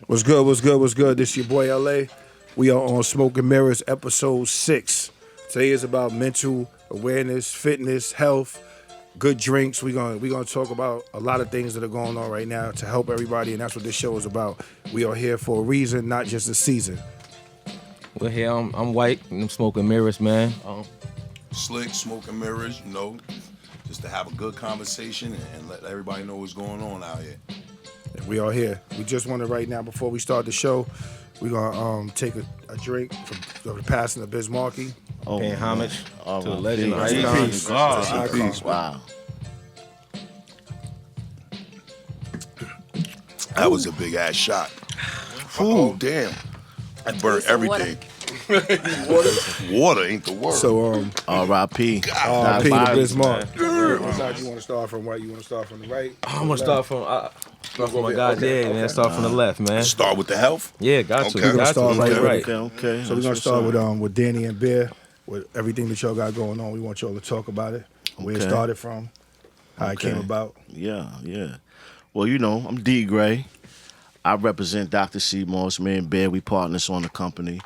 What's good? What's good? What's good? This your boy LA. We are on Smoke and Mirrors, episode 6. Today is about mental awareness, fitness, health, good drinks. We're gonna talk about a lot of things that are going on right now to help everybody, and that's what this show is about. We are here for a reason, not just a season. Well, here I'm White and I'm smoking mirrors, man. Slick, smoking mirrors, just to have a good conversation and let everybody know what's going on out here. And we are here. We just want to right now, before we start the show, we're gonna take a drink from the passing of Bismarcky. Paying homage to the legend. Rest in peace. Rest in peace. Wow. That was a big ass shot. Oh damn! I burnt everything. Water ain't the word. So R.I.P. R.I.P. to Bismarck. Yeah. What side you want to start from? Right? You want to start from the right? I'm gonna start from my guy, man. Start from the left, man. Start with the health. Yeah, got to. Okay. We're gonna Got start to. right. Okay. So we're gonna start with Danny and Bear, with everything that y'all got going on. We want y'all to talk about it, where it Okay. started from, how it came about. Yeah. Well, I'm D. Gray. I represent Dr. C. Moss. Me and Bear, we partners on the company.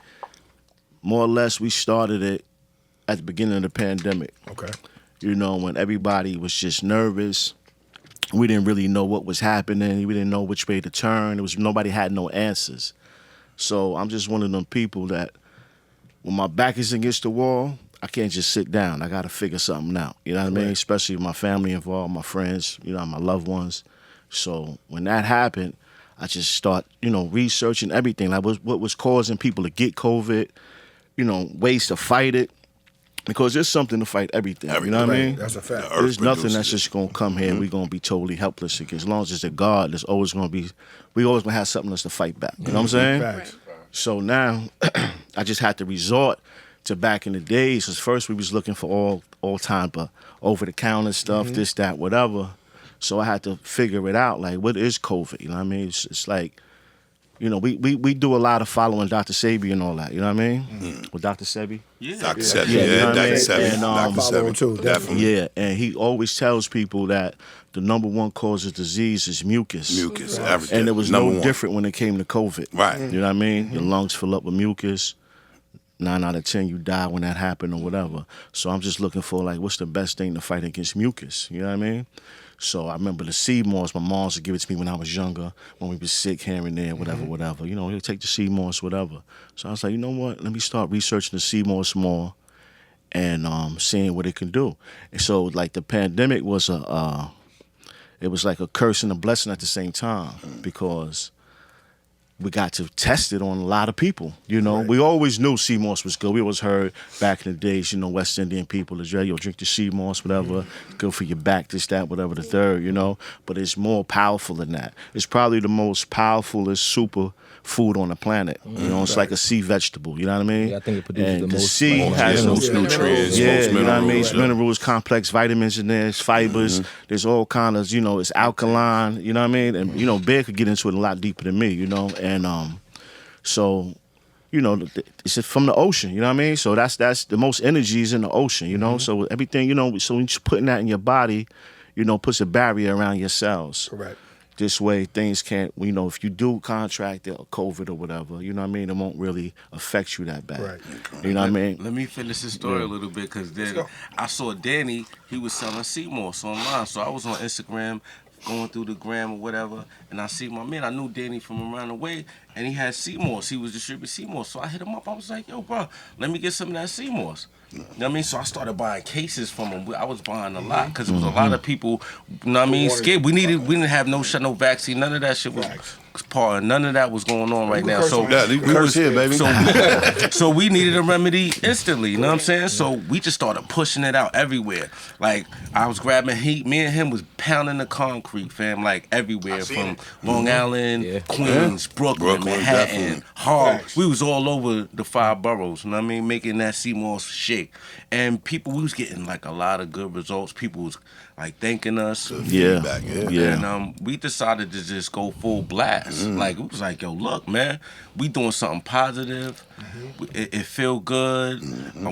More or less, we started it at the beginning of the pandemic. Okay. When everybody was just nervous. We didn't really know what was happening. We didn't know which way to turn. Nobody had no answers. So I'm just one of them people that when my back is against the wall, I can't just sit down. I got to figure something out. You know what I mean? Right. Especially with my family involved, my friends, my loved ones. So when that happened, I just start, researching everything. Like what was causing people to get COVID, ways to fight it. Because there's something to fight everything. You know what I mean? That's a fact. There's nothing that's just going to come here and we're going to be totally helpless against. As long as there's a God, there's always going to be, we always going to have something else to fight back. You know what I'm saying? Facts. So now, I just had to resort to back in the days. Because first we was looking for all time over-the-counter stuff, this, that, whatever. So I had to figure it out. Like, what is COVID? You know what I mean? It's like, we do a lot of following Dr. Sebi and all that. You know what I mean? With Dr. Sebi? Yeah. Dr. Sebi. Yeah, you know what I Dr. mean? Sebi. And, Dr. follow him Sebi. too, definitely. Yeah, and he always tells people that the number one cause of disease is mucus. Mucus, everything. And it was Number no one. different when it came to COVID. Right. You know what I mean? Your lungs fill up with mucus. 9 out of 10 you die when that happened or whatever. So I'm just looking for what's the best thing to fight against mucus? You know what I mean? So I remember the sea moss. My mom used to give it to me when I was younger, when we was sick here and there, whatever. He'll take the sea moss, whatever. So I was like, you know what? Let me start researching the sea moss more and seeing what it can do. And so the pandemic was it was like a curse and a blessing at the same time because we got to test it on a lot of people. Right. We always knew sea moss was good. We always heard back in the days, West Indian people is drink the sea moss, whatever, good for your back, this, that, whatever, the third, But it's more powerful than that. It's probably the most powerfulest super food on the planet. It's like a sea vegetable, you know what I mean? Yeah, I think it produces and the most sea has most nutrients, yeah, most you know what I mean? minerals, It's yeah. minerals, complex vitamins in there, it's fibers, there's all kind of, it's alkaline, you know what I mean? And, Bear could get into it a lot deeper than me, and so, it's from the ocean, you know what I mean? So that's the most energy is in the ocean, So everything, so when you're putting that in your body, puts a barrier around your cells. Correct. This way things can't, if you do contract it or COVID or whatever, you know what I mean? It won't really affect you that bad. Right. You know what I mean? Let me finish this story a little bit because then I saw Danny, he was selling sea moss online. So I was on Instagram going through the gram or whatever, and I see my man, I knew Danny from around the way, and he had sea moss. He was distributing sea moss. So I hit him up. I was like, yo, bro, let me get some of that sea moss. You know what I mean? So I started buying cases from him. I was buying a lot because there was a lot of people, scared. We didn't have no vaccine. None of that shit was part. None of that was going on right now. So You curse here, baby. so we needed a remedy instantly, you know what I'm saying? So we just started pushing it out everywhere. Like, I was grabbing heat. Me and him was pounding the concrete, fam, everywhere from Long Island, Queens, Brooklyn, Manhattan, definitely. Harlem. We was all over the 5 boroughs, you know what I mean? Making that sea moss shake. And we was getting, a lot of good results. People was, thanking us. Yeah. Feedback, And we decided to just go full blast. We was like, yo, look, man, we doing something positive. It feel good.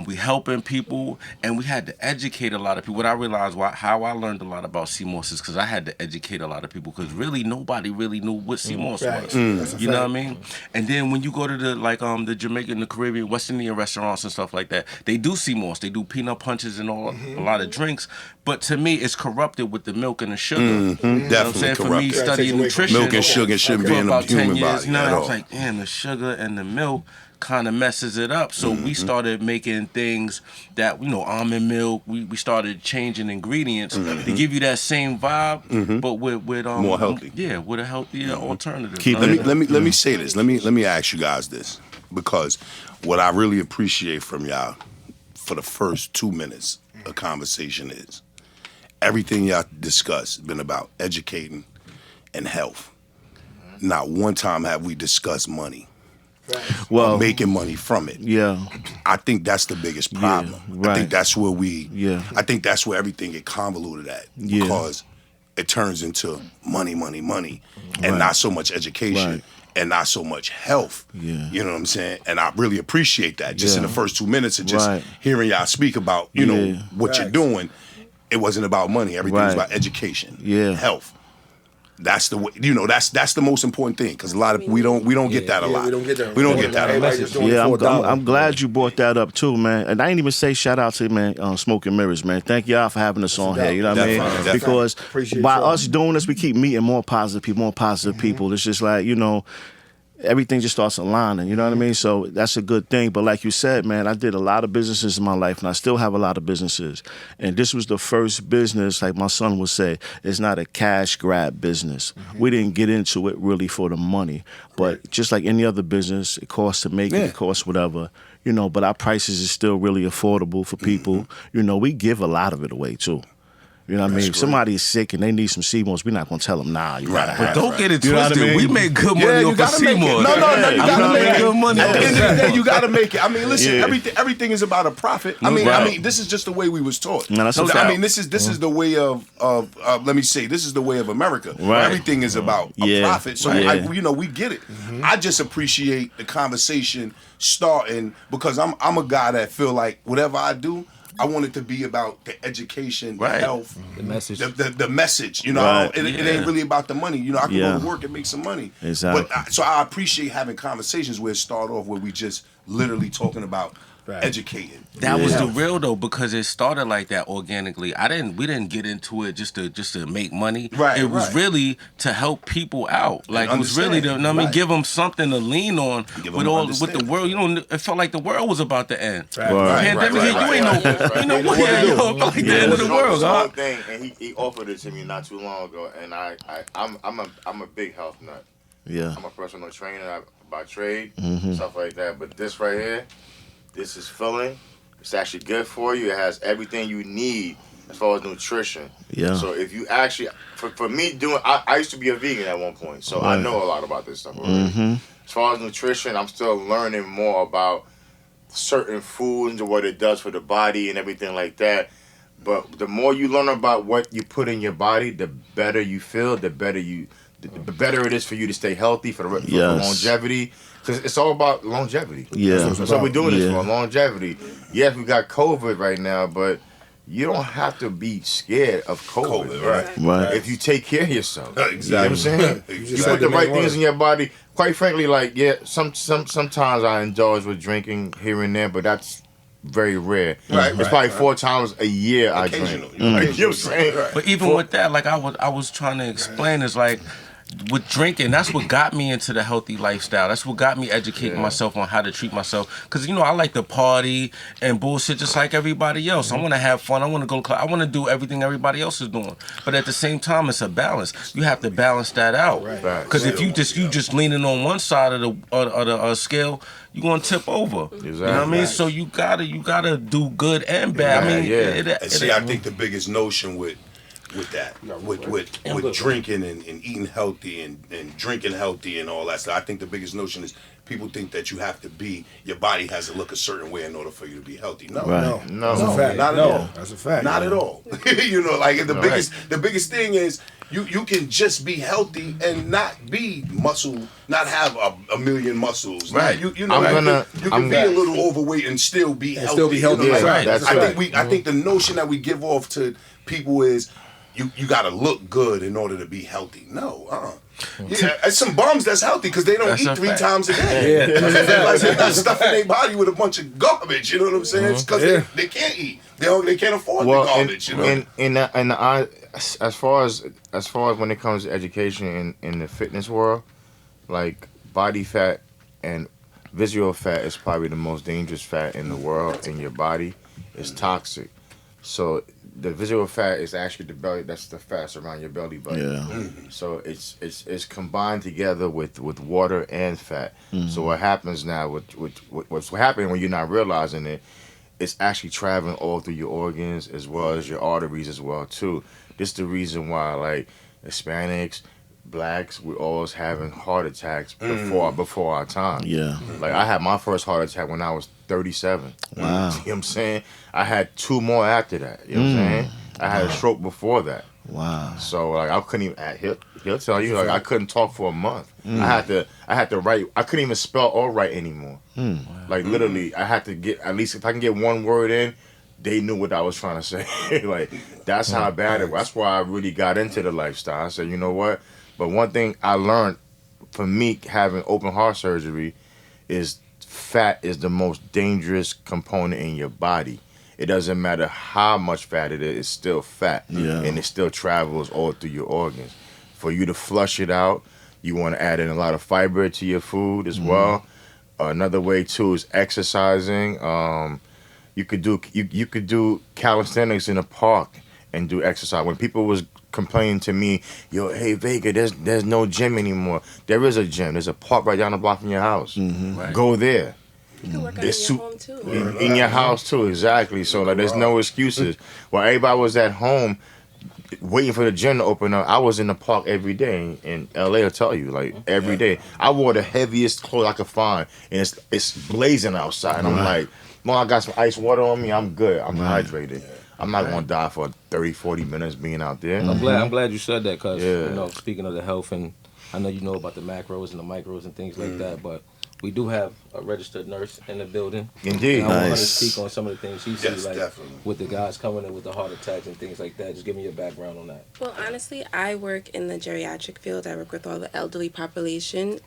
We helping people, and we had to educate a lot of people. What I realized how I learned a lot about CMOS is because I had to educate a lot of people because really nobody really knew what CMOS was. You know what I mean? And then when you go to the Jamaican, the Caribbean, West Indian restaurants and stuff like that, they do CMOS. They do peanut punches and a lot of drinks. But to me, it's corrupted with the milk and the sugar. You know what I'm Definitely saying? For me, corrupted. studying nutrition, Milk and sugar shouldn't be in the about 10 human years, body you know, at I all. was like, damn, the sugar and the milk kind of messes it up. So we started making things that, almond milk. We started changing ingredients to give you that same vibe, but with more healthy. Yeah, with a healthier alternative. Let me say this. Let me ask you guys this, because what I really appreciate from y'all for the first 2 minutes of conversation is everything y'all discussed been about educating and health. Not one time have we discussed money. Well, making money from it. Yeah. I think that's the biggest problem. right. I think that's where I think that's where everything get convoluted at. Because it turns into money, and not so much education and not so much health. Yeah. You know what I'm saying? And I really appreciate that. Just in the first 2 minutes of just hearing y'all speak about, what you're doing, it wasn't about money. Everything was about education, health. That's the way, that's the most important thing, because a lot of we don't get that a lot. We don't get that. We don't get that a lot. Yeah, I'm glad you brought that up too, man. And I ain't even say shout out to Smoking Mirrors, man. Thank y'all for having us on here. You know what I mean? Definitely. Because Appreciate by y'all. us doing this, we keep meeting more positive people. It's just like, everything just starts aligning, you know what I mean? So that's a good thing. But like you said, man, I did a lot of businesses in my life, and I still have a lot of businesses. And this was the first business, like my son would say, it's not a cash grab business. We didn't get into it really for the money. But just like any other business, it costs to make it, it costs whatever. But our prices is still really affordable for people. We give a lot of it away too. You know what I mean? If somebody's sick and they need some CMOS, we're not going to tell them, nah, you got to have it. Don't get it twisted. You know what I mean? We make good money off of CMOS. No, you gotta make good money. At the end of the day, you gotta make it. I mean, listen, everything is about a profit. I mean, this is just the way we was taught. No, that's I mean, this is the way of let me say, this is the way of America. Right. Everything is about a profit. So we get it. I just appreciate the conversation starting, because I'm a guy that feel like whatever I do, I want it to be about the education, the health, the message. The message. It ain't really about the money. I can go to work and make some money. Exactly. But so I appreciate having conversations where it start off where we just literally talking about educating. That was the real though, because it started like that organically. We didn't get into it just to make money. Right. It was really to help people out. Like it was really to give them something to lean on with the world. It felt like the world was about to end. Pandemic hit, you ain't know what it felt like the end of the world. Whole thing, and he offered it to me not too long ago, and I'm a big health nut. Yeah. I'm a personal trainer by trade, stuff like that. But this right here, this is filling. It's actually good for you. It has everything you need as far as nutrition. Yeah. So if you actually, for me I used to be a vegan at one point, so I know a lot about this stuff already. As far as nutrition, I'm still learning more about certain foods and what it does for the body and everything like that. But the more you learn about what you put in your body, the better you feel, the better it is for you to stay healthy for longevity. Because it's all about longevity. Yeah. That's what we're doing this for, longevity. Yes, we got COVID right now, but you don't have to be scared of COVID. Right. If you take care of yourself. Exactly. You know what I'm saying? Exactly. You put the right things in your body. Quite frankly, sometimes I indulge with drinking here and there, but that's very rare. It's probably 4 times a year I drink. You know what I'm saying? But even with that, like I was trying to explain, is like with drinking, that's what got me into the healthy lifestyle. That's what got me educating myself on how to treat myself. Because, I like to party and bullshit just like everybody else. I want to have fun. I want to go to club. I want to do everything everybody else is doing. But at the same time, it's a balance. You have to balance that out. Because if you just leaning on one side of the scale, you're going to tip over. Exactly. You know what I mean? So you gotta do good and bad. I think the biggest notion with that, with drinking and eating healthy and drinking healthy and all that stuff, I think the biggest notion is people think that you have to your body has to look a certain way in order for you to be healthy. No, that's a fact. Not at all. That's a fact. Not at all. The biggest thing is You can just be healthy and not be not have a million muscles. Right. You can be a little overweight and still be healthy. still be healthy. You know, Right. That's I think the notion that we give off to people is you got to look good in order to be healthy. No, Yeah, some bums that's healthy because they don't eat 3 times a day. Yeah. Like, they're not stuffing their body with a bunch of garbage. You know what I'm saying? It's because they can't eat. They can't afford the garbage. As far as when it comes to education in the fitness world, like body fat and visual fat is probably the most dangerous fat in the world in your body. It's toxic. So the visual fat is actually the belly. That's the fat around your belly button. Yeah. So it's combined together with water and fat. So what happens now? What's happening when you're not realizing it? It's actually traveling all through your organs as well as your arteries as well too. This is the reason why like Hispanics, blacks, we're always having heart attacks before our time. Yeah. Like I had my first heart attack when I was 37. Wow. You know what I'm saying? I had 2 more after that. You know what I'm saying? I had a stroke before that. Wow. So like I couldn't even he'll tell you like I couldn't talk for a month. I had to write. I couldn't even spell or write anymore. Like literally I had to get at least if I can get one word in, they knew what I was trying to say. Like that's how bad it was. That's why I really got into the lifestyle. I said, you know what? But one thing I learned from me having open heart surgery is fat is the most dangerous component in your body. It doesn't matter how much fat it is, it's still fat. Yeah. And it still travels all through your organs. For you to flush it out, you want to add in a lot of fiber to your food as well. Another way too is exercising. You could do calisthenics in a park and do exercise. When people was complaining to me, yo, hey Vega, there's no gym anymore. There is a gym. There's a park right down the block from your house. Right. Go there. You can work out in your home too. In your house too, exactly. So like, there's no excuses. While everybody was at home waiting for the gym to open up, I was in the park every day. In LA, I'll tell you, like every day, I wore the heaviest clothes I could find, and it's blazing outside. And I'm like, well, I got some ice water on me. I'm good. I'm hydrated. I'm not gonna die for 30, 40 minutes being out there. I'm glad you said that because you know, speaking of the health, and I know you know about the macros and the micros and things like that, but we do have a registered nurse in the building. Indeed. And I want to speak on some of the things she sees, like definitely. with the guys coming in with the heart attacks and things like that. Just give me your background on that. Well, honestly, I work in the geriatric field. I work with all the elderly population.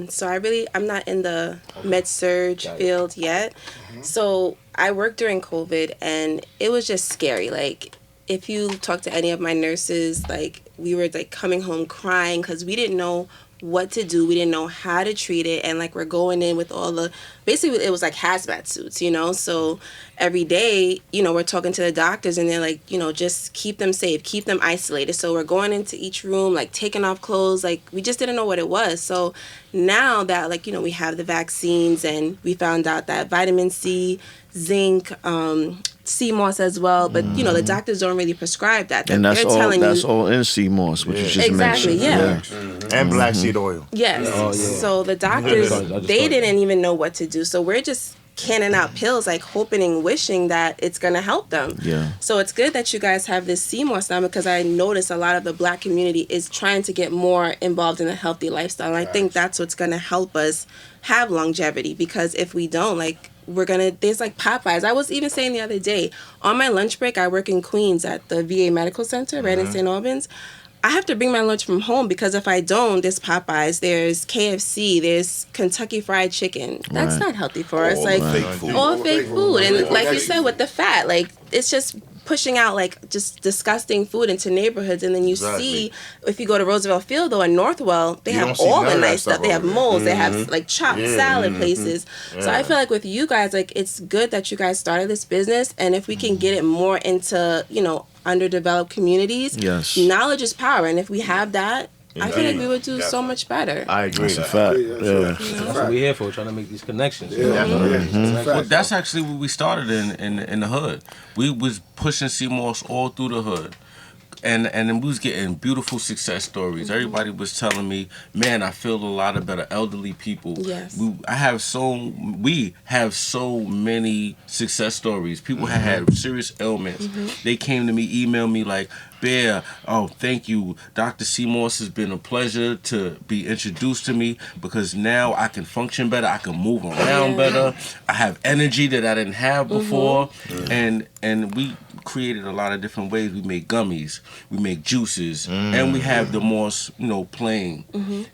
So I'm not in the med-surg field yet. So I worked during COVID, and it was just scary. Like, if you talk to any of my nurses, like, we were, like, coming home crying because we didn't know what to do. We didn't know how to treat it. And like, we're going in with all the, basically it was like hazmat suits, you know? So every day, you know, we're talking to the doctors and they're like, you know, just keep them safe, keep them isolated. So we're going into each room, like taking off clothes, like we just didn't know what it was. So now that, like, you know, we have the vaccines and we found out that vitamin C, zinc, sea moss as well, but you know, the doctors don't really prescribe that. And that's they're all in sea moss, which you just mentioned. And black seed oil. Yes. So the doctors, they didn't even know what to do. So we're just canning out pills, like hoping and wishing that it's going to help them. Yeah. So it's good that you guys have this sea moss now, because I notice a lot of the black community is trying to get more involved in a healthy lifestyle. And I think that's what's going to help us have longevity, because if we don't, like, there's like Popeyes. I was even saying the other day, on my lunch break, I work in Queens at the VA Medical Center, right in St. Albans. I have to bring my lunch from home, because if I don't, there's Popeyes, there's KFC, there's Kentucky Fried Chicken. That's not healthy for us. Like, all fake food. And like you said, with the fat, like, it's just pushing out like just disgusting food into neighborhoods. And then you see, if you go to Roosevelt Field though in Northwell, they have all the nice stuff. They have Moles, they have like chopped salad places. So I feel like with you guys, like, it's good that you guys started this business, and if we can get it more into, you know, underdeveloped communities, knowledge is power, and if we have that, I feel like we would do so much better. I agree. That's a fact. That's what we're here for, trying to make these connections. Well, that's actually what we started in the hood. We was pushing CMOS all through the hood. And then we was getting beautiful success stories. Everybody was telling me, man, I feel a lot of better elderly people. Yes. We have so many success stories. People had serious ailments. They came to me, emailed me like, Bear, oh, thank you. Dr. Seymour's has been a pleasure to be introduced to me because now I can function better. I can move around better. I have energy that I didn't have before. And we created a lot of different ways. We make gummies, we make juices, and we have the more, plain,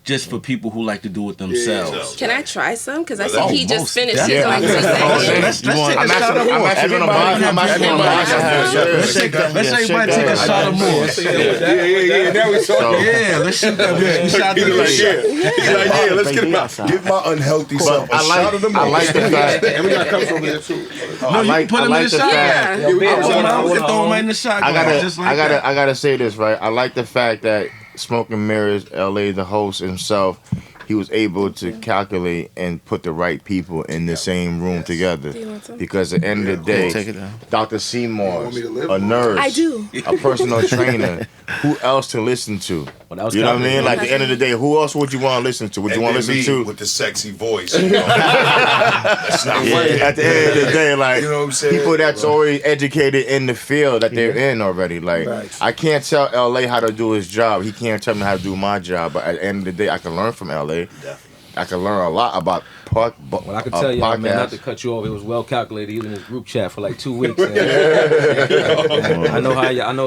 just for people who like to do it themselves. Can I try some? Because I see he just finished his I'm actually gonna buy some. Let's everybody take a shot of more. Now we talking. Yeah, let's shoot that. We shot to the Let's get him out. Give my unhealthy self a shot of the I like the fact. And we got cups over there too. No, you can put him in the shot. Yeah. We can throw him in the shot. I gotta say this, right? I like the fact that Smoking Mirrors, LA, the host himself, he was able to calculate and put the right people in the same room together. Because at the end of the day, Dr. Seymour, a nurse, I do. a personal trainer, who else to listen to? Well, that was You know what I mean? Like at the end of the day, who else would you want to listen to? Would you want to listen to? with the sexy voice? At the end of the day, like You know what I'm saying? people that's already educated in the field that they're in already. Like I can't tell LA how to do his job. He can't tell me how to do my job. But at the end of the day, I can learn from LA. I can learn a lot about Well, I can tell you, man, not to cut you off, it was well calculated. He was in his group chat for like 2 weeks. I know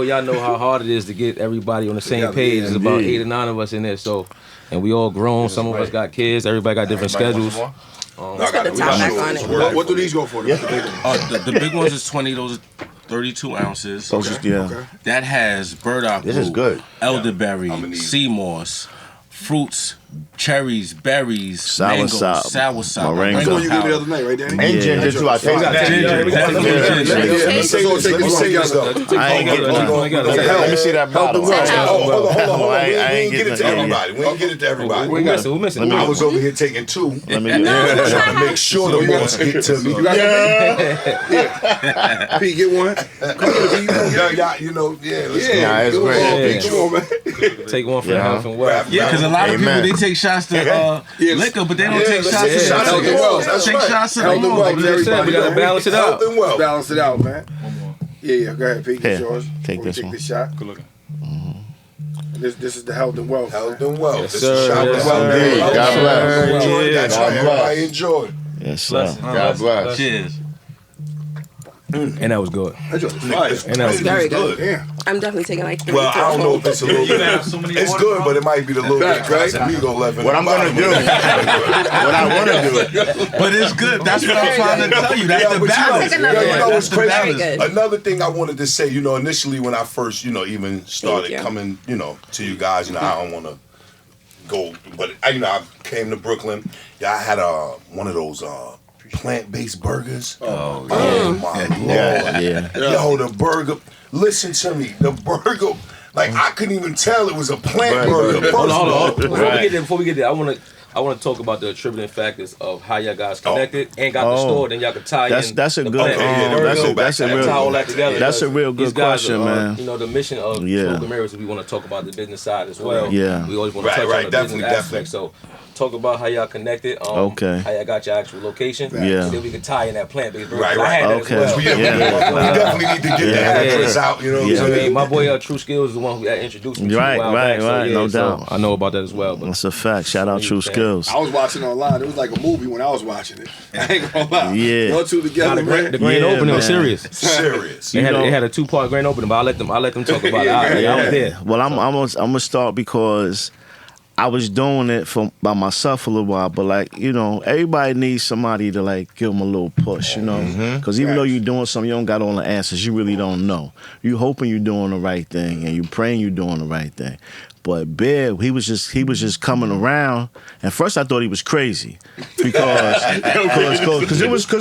y'all know how hard it is to get everybody on the same page. There's about 8 or 9 of us in there, and we all grown. Some of us got kids. Everybody got different schedules. Let's put the top back on it. What do these go for? The big ones is 20. Those are 32 ounces. That has burdock This is root, good. elderberry, sea moss, fruits, cherries, berries, mangoes, sour sop, That's the one you gave me the other night, right, Danny? And ginger too. I taste that. ginger. Take this one. I ain't getting none. Let me see that bottle. Hold on. I We ain't ain't get it to getting everybody. We ain't get it to everybody. We're missing. I was over here taking 2. Let me Trying to make sure the boss get to me. Pete, get one. Let's go. Nah, it's great. Come on, man. Take one for the health and wealth. Yeah, because a lot of people, Amen. they take shots to liquor, but they don't take shots to shots to sugar. wealth. That's Take right. shots to Health and the wealth. Like I said, we gotta balance it out. Health and wealth. Balance it out, man. Yeah. Go ahead, Pete. It's Here, yours. take Before we this one. this shot. Good looking. This is the health and wealth. Health and wealth. Yes, This sir. is shot Yes, with sir. wealth. Indeed. God bless. Enjoy that. God Try everybody bless. enjoy. Yes, sir. God bless. Cheers. And that was good. That joint is fire. And that was Very good. Yeah. I'm definitely taking like 3. Well, I don't know if it's a little bit. It's good, but it might be the little bit Casamigos left in What the I'm gonna bottom. do, what I wanna do, But it's good. That's what I'm trying to tell you. That's the but balance. Take another one. what's That's the crazy? Very balance. good. Another thing I wanted to say, initially when I first, even started you. coming, to you guys, I don't want to go, but I came to Brooklyn. Yeah, I had one of those plant-based burgers. Oh my lord! Yeah. Yo, the burger. Listen to me, the burger. Like I couldn't even tell it was a plant burger. Hold on. Before Right. we get there, I want to talk about the attributing factors of how y'all guys connected and got the store. Then y'all could tie in. That's a the good. plant. That's a Tie all that together. That's a real These good guys question, are, man. the mission of Yeah. Smoking Mirrors is we want to talk about the business side as well. Yeah. We always want to Right, touch right, on the business definitely. aspect. So talk about how y'all connected. Okay. How y'all got your actual location. Yeah. And then we can tie in that plant-based burger. Right, I had that Okay. as well. We Yeah. definitely need to get that address out. You know what I'm I saying? mean, my boy True Skills is the one who introduced me to Right, a while right, back. So, right, yeah, no so doubt. I know about that as well. But That's a fact. Shout out True Skills. I was watching online. It was like a movie when I was watching it. I ain't gonna lie. Yeah. Y'all two together, man. the grand Yeah, opening was man. serious. Serious. They had a 2-part grand opening, but I let them talk about it. I was there. Well, I'm gonna start because I was doing it by myself for a little while, but everybody needs somebody to give them a little push, because even though you're doing something, you don't got all the answers. You really don't know. You hoping you're doing the right thing, and you praying you're doing the right thing. But Bear, he was just coming around. And first I thought he was crazy because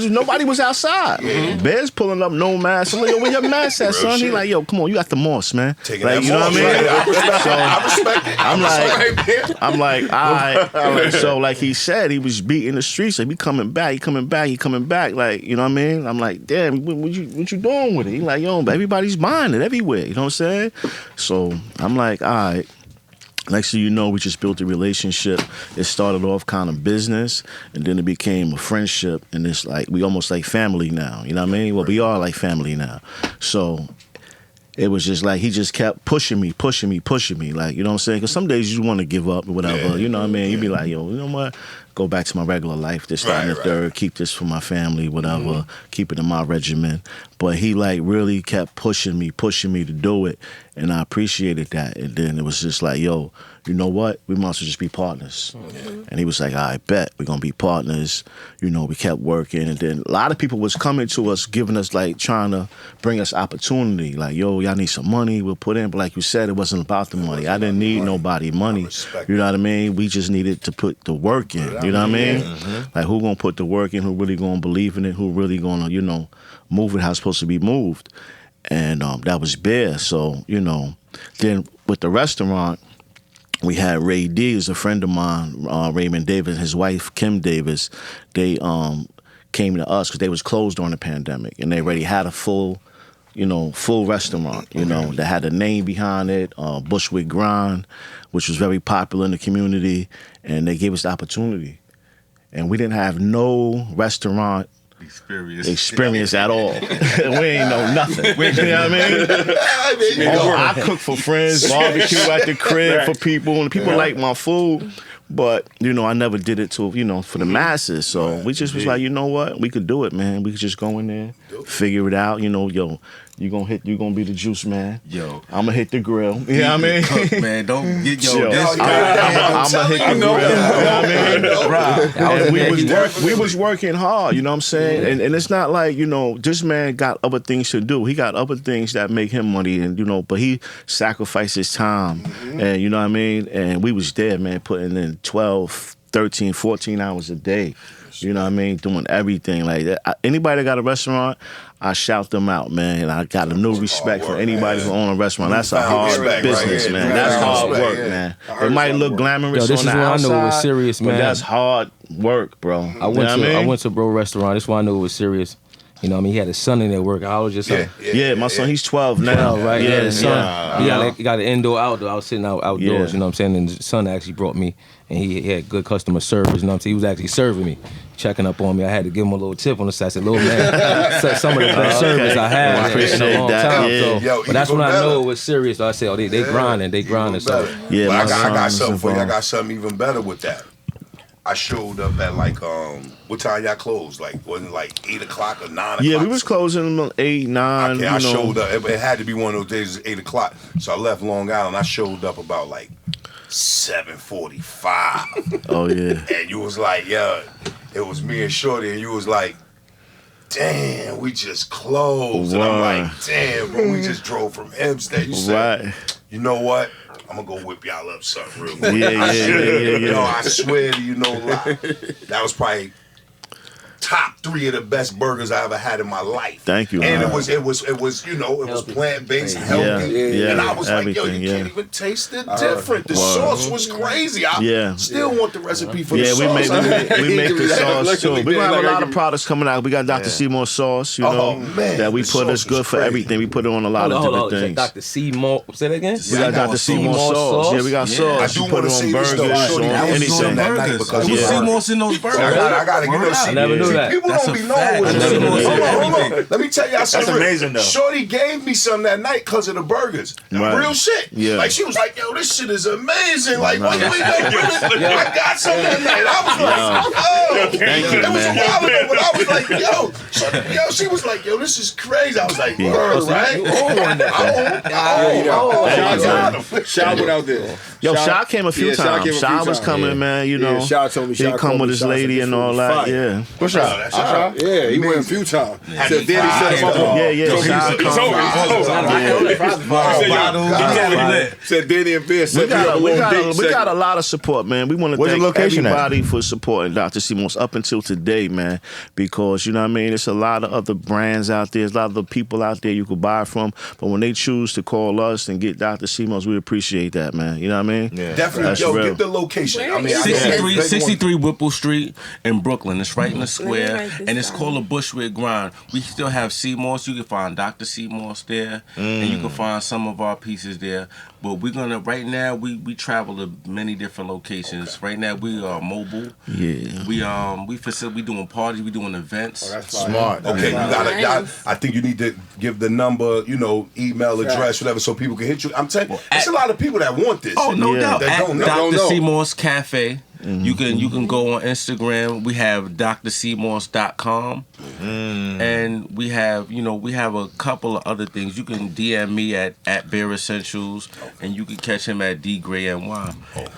nobody was outside. Bear's pulling up no mask. I'm like, yo, where your mask at, son? He like, yo, come on, you got the moss, man. Taking like, that you know what I mean? I respect it. I'm like, all right. So like he said, he was beating the streets. Like, he coming back. Like, you know what I mean? I'm like, damn, what you doing with it? He like, yo, everybody's buying it everywhere. You know what I'm saying? So I'm like, all right. Next thing you know, we just built a relationship. It started off kind of business, and then it became a friendship, and it's like we almost like family now. You know what I mean? Well, we are like family now. So it was just like he just kept pushing me. Like, you know what I'm saying? Because some days you want to give up or whatever. You know what I mean? You be like, yo, you know what? Go back to my regular life. This, that, and the third. Keep this for my family, whatever. Keep it in my regimen. But he like really kept pushing me to do it, and I appreciated that. And then it was just like, yo, you know what? We must just be partners. And he was like, I bet we're gonna be partners. You know, we kept working, and then a lot of people was coming to us, giving us like trying to bring us opportunity. Like, yo, y'all need some money, we'll put in. But like you said, it wasn't about the money. I didn't need nobody money. You know what I mean? We just needed to put the work in. You know what I mean? Like, who gonna put the work in? Who really gonna believe in it? Who really gonna, you know, move it how it's supposed to be moved? And that was Bear. So, you know, then with the restaurant, we had Ray D, who's a friend of mine, Raymond Davis, his wife, Kim Davis. They came to us because they was closed during the pandemic, and they already had a full restaurant, you know, that had a name behind it, Bushwick Grind, which was very popular in the community, and they gave us the opportunity. And we didn't have no restaurant experience at all. We ain't know nothing. You know what I mean? I cook for friends, barbecue at the crib for people, and people like my food. But, you know, I never did it to, you know, for the masses. So we just was like, you know what? We could do it, man. We could just go in there, figure it out. You know, yo, you gonna be the juice man. Yo, I'm gonna hit the grill. You know what I mean? Cook, man, don't get I'm gonna hit the grill. You know what I mean? We was working hard. You know what I'm saying? And it's not like, you know, this man got other things to do. He got other things that make him money, and you know, but he sacrificed his time, and you know what I mean. And we was there, man, putting in 12, 13, 14 hours a day. You know what I mean? Doing everything like that. Anybody that got a restaurant, I shout them out, man. And I got a new respect for anybody who own a restaurant. That's a hard business, man. That's hard work, man. It might look glamorous on the outside, this is when I knew it was serious, man. But that's hard work, bro. I went to Bro Restaurant. This is when I knew it was serious. You know what I mean? He had a son in there work. I was just my son, he's 12 now. 12, right? Yeah, his son. He got an indoor, outdoor. I was sitting outdoors, you know what I'm saying? And his son actually brought me, and he had good customer service, you know what I'm saying? He was actually serving me, checking up on me. I had to give him a little tip on the side. I said, little man, some of the best service I had in a long time. Yeah. So, but that's when I knew it was serious. So I said, oh, they grinding. So, yeah, I got something for you. I got something even better with that. I showed up at like what time y'all closed? Like wasn't it like 8 o'clock or 9 o'clock? Yeah, we was closing at 8, 9. Okay, I showed up. It had to be one of those days. 8 o'clock. So I left Long Island. I showed up about like 7:45. Oh yeah. And you was like, yeah, it was me and Shorty, and you was like, damn, we just closed. And I'm like, damn, bro, we just drove from Hempstead. You said, you know what? I'm gonna go whip y'all up something real quick. Yeah. Yo, I swear to you, no lie. That was probably top 3 of the best burgers I ever had in my life. Thank you. And it was, you know, it was plant-based, healthy. And I was like, yo, you can't even taste it different. The sauce was crazy. I still want the recipe for the sauce. We make the sauce too. We're gonna have a lot of products coming out. We got Dr. Seymour sauce, you know, that we put is good for everything. We put it on a lot of different things. Dr. Seymour, say that again? We got Dr. Seymour sauce. Yeah, we got sauce. I do want to see burgers, on anything. Seymour's in those burgers. I gotta give it. I never knew that. People don't be knowing what it is. Hold on. Let me tell y'all something. That's amazing, though. Shorty gave me some that night because of the burgers. Real shit. Yeah. Like, she was like, yo, this shit is amazing. Like, what you ain't gonna do this? I got some that night. I was like, oh. Thank you, It was a man. while ago, but I was like, yo, she was like, yo, this is crazy. I was like, word, right? Shaw went out there. Yo, Shaw came a few times. Shaw was coming, man, you know. Shaw told me He'd come with his lady and all that, yeah. What's Shaw? Yeah, he went a few times. Said then he set him up. Yeah. Shaw Said Danny and Ben set me up a we little date. We got a lot of support, man. We want to Where's the thank location at? everybody for supporting Dr. Seymour's up until today, man. Because, you know what I mean, there's a lot of other brands out there. There's a lot of other people out there you could buy from. But when they choose to call us and get Dr. Seymour's, we appreciate that, man. You know what I mean? Yeah. Definitely. That's Yo, real. get the location. I mean, 63 Whipple Street in Brooklyn. It's right in the square, write this and it's down. called a Bushwick Grind. We still have Seymour's. You can find Dr. Seymour's there, and you can find some of our pieces there. But we're gonna right now we travel to many different locations. Right now we are mobile. Yeah. We we doing parties, we doing events. Oh, that's smart. Okay, you gotta. Nice. I think you need to give the number, email address, whatever, so people can hit you. I'm telling you, there's a lot of people that want this. Oh, no doubt. That At don't know. Dr. Seymour's Cafe. You can go on Instagram. We have drseymours.com. And we have a couple of other things. You can DM me at Bear Essentials, and you can catch him at D Gray NY.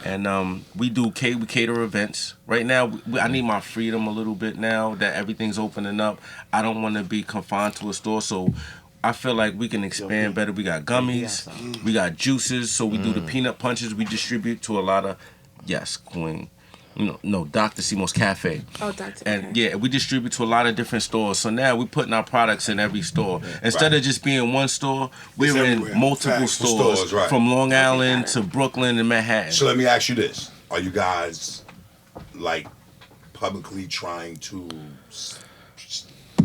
And we cater events. Right now, I need my freedom a little bit now that everything's opening up. I don't want to be confined to a store, so I feel like we can expand better. We got gummies, we got juices, so we do the peanut punches. We distribute to a lot of, yes, Queen. No, Dr. Seymour's Cafe. Oh, Dr. And yeah, we distribute to a lot of different stores. So now we're putting our products in every store. Instead of just being one store, we're in multiple stores. From Long Island to Brooklyn and Manhattan. So let me ask you this. Are you guys, like, publicly trying to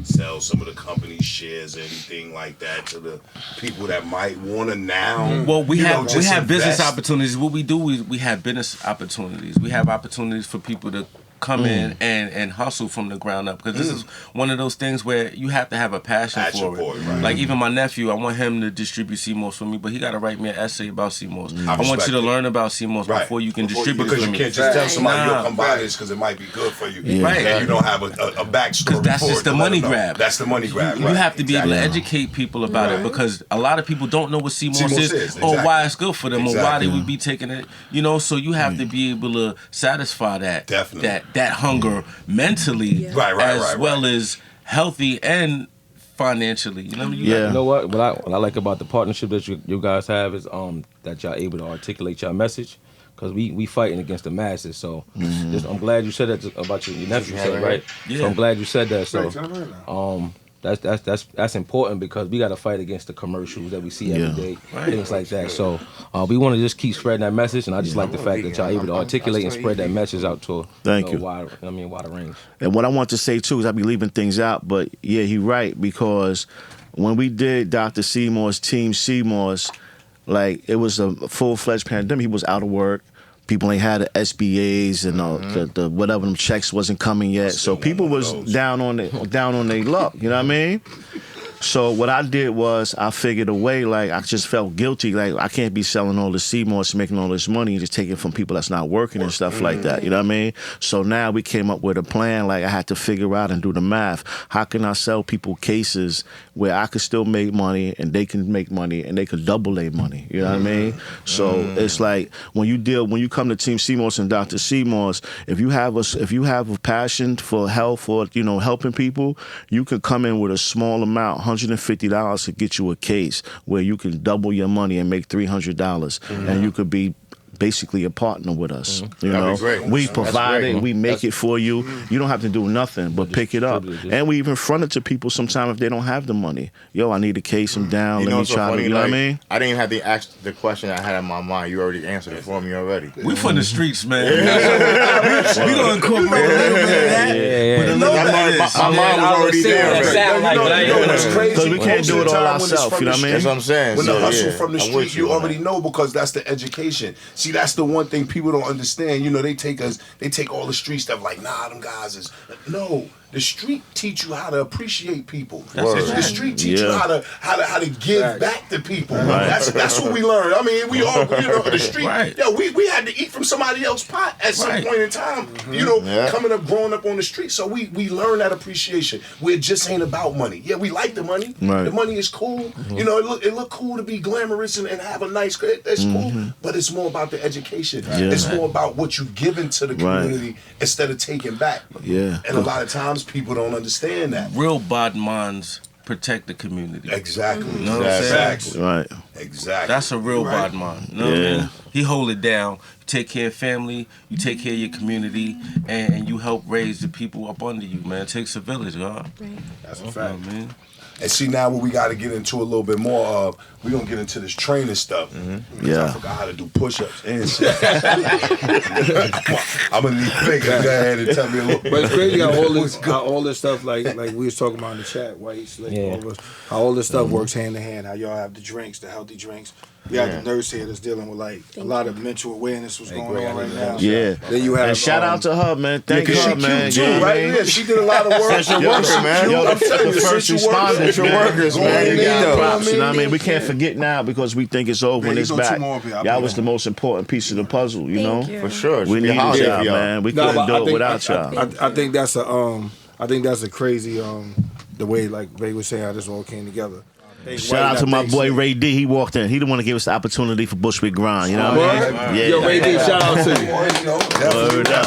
sell some of the company shares or anything like that to the people that might want to now? Well, we have invest? business opportunities. What we do is we have business opportunities. We have opportunities for people to come in and hustle from the ground up, because this is one of those things where you have to have a passion for it. Right. Like even my nephew, I want him to distribute Seymour's for me, but he got to write me an essay about Seymour's. I want you to learn about Seymour's before you can distribute it because for you me. can't just tell somebody you'll come buy this because it might be good for you, and you don't have a backstory. Because that's for just it the to let money them know. grab. That's the money grab. You have to be able to educate people about it, because a lot of people don't know what Seymour's is, or why it's good for them, or why they would be taking it. So you have to be able to satisfy that that hunger mentally, as well as healthy and financially. You know what? What I like about the partnership that you guys have is that y'all able to articulate your message. Because we fighting against the masses, so I'm glad you said that about your nephew, right? Yeah. So I'm glad you said that. So that's important, because we got to fight against the commercials that we see every day, things like that. So we want to just keep spreading that message, and I just like the fact that y'all able to articulate and spread that message out to wide range. And what I want to say too is I be leaving things out, but yeah, he right, because when we did Dr. Seymour's Team Seymour's, like, it was a full-fledged pandemic. He was out of work. People ain't had the SBAs and the whatever, them checks wasn't coming yet. So people was down on their luck. You know what I mean? So what I did was I figured a way, like, I just felt guilty. Like, I can't be selling all the Seymour's, making all this money and just taking it from people that's not working and stuff like that. You know what I mean? So now we came up with a plan. Like, I had to figure out and do the math. How can I sell people cases where I could still make money and they can make money and they could double their money? You know what I mean? So it's like when you come to Team Seymour's and Dr. Seymour's, if you have a passion for health or helping people, you can come in with a small amount. $150 to get you a case where you can double your money and make $300, and you could be basically a partner with us. You know, we provide it, we make it for you. You don't have to do nothing but pick it up, and we even front it to people sometimes if they don't have the money. Yo, I need a case. I'm down. Let me try to. You know what I mean? I didn't even have to ask the question I had in my mind. You already answered it for me already. We from the streets, man. We gonna incorporate a little bit of that. My mind was already there. Because we can't do it all ourselves. You know what I mean? That's what I'm saying. When the hustle from the street, you already know, because that's the education. See, that's the one thing people don't understand. They take all the street stuff like, nah, them guys is no. The street teach you how to appreciate people. The street teach you how to give back to people. That's what we learn. I mean, we all the street. Yo, we had to eat from somebody else's pot at some point in time. Coming up, growing up on the street. So we learn that appreciation. Where it just ain't about money. Yeah, we like the money. The money is cool. It look cool to be glamorous and have a nice. That's cool. But it's more about the education. It's more about what you're giving to the community instead of taking back. And a lot of times people don't understand that. Real badmans protect the community. Exactly. You know what I'm saying? Exactly. Right. Exactly. That's a real badman. You know what I mean? He hold it down. You take care of family. You take care of your community, and you help raise the people up under you. Man, it takes a village, God. Right. That's a fact, man. And see, now what we got to get into a little bit more of, we're going to get into this training stuff. I forgot how to do push-ups and shit. I'm going to need Faker to go ahead and tell me a little bit. But it's crazy how all this stuff, like we was talking about in the chat, White, how all this stuff works hand in hand, how y'all have the drinks, the healthy drinks. We had the nurse here that's dealing with like a lot of mental awareness what's going on right now. Yeah. Then you have and shout out to her, man. Thank her, man. She cute too, right? Yeah, she did a lot of work. Essential workers, man. I'm telling you, The first responders, workers, man. You got props. You know what I mean? We can't forget now because we think it's over when it's back. Y'all was the most important piece of the puzzle, you know? For sure. We need y'all, man. We couldn't do it without y'all. I think that's a crazy the way like Ray was saying how this all came together. Shout out to my boy Ray D. He walked in. He the one to give us the opportunity for Bushwick Grind. You know what I mean? Yeah. Yo, Ray D, shout out to you. Word up.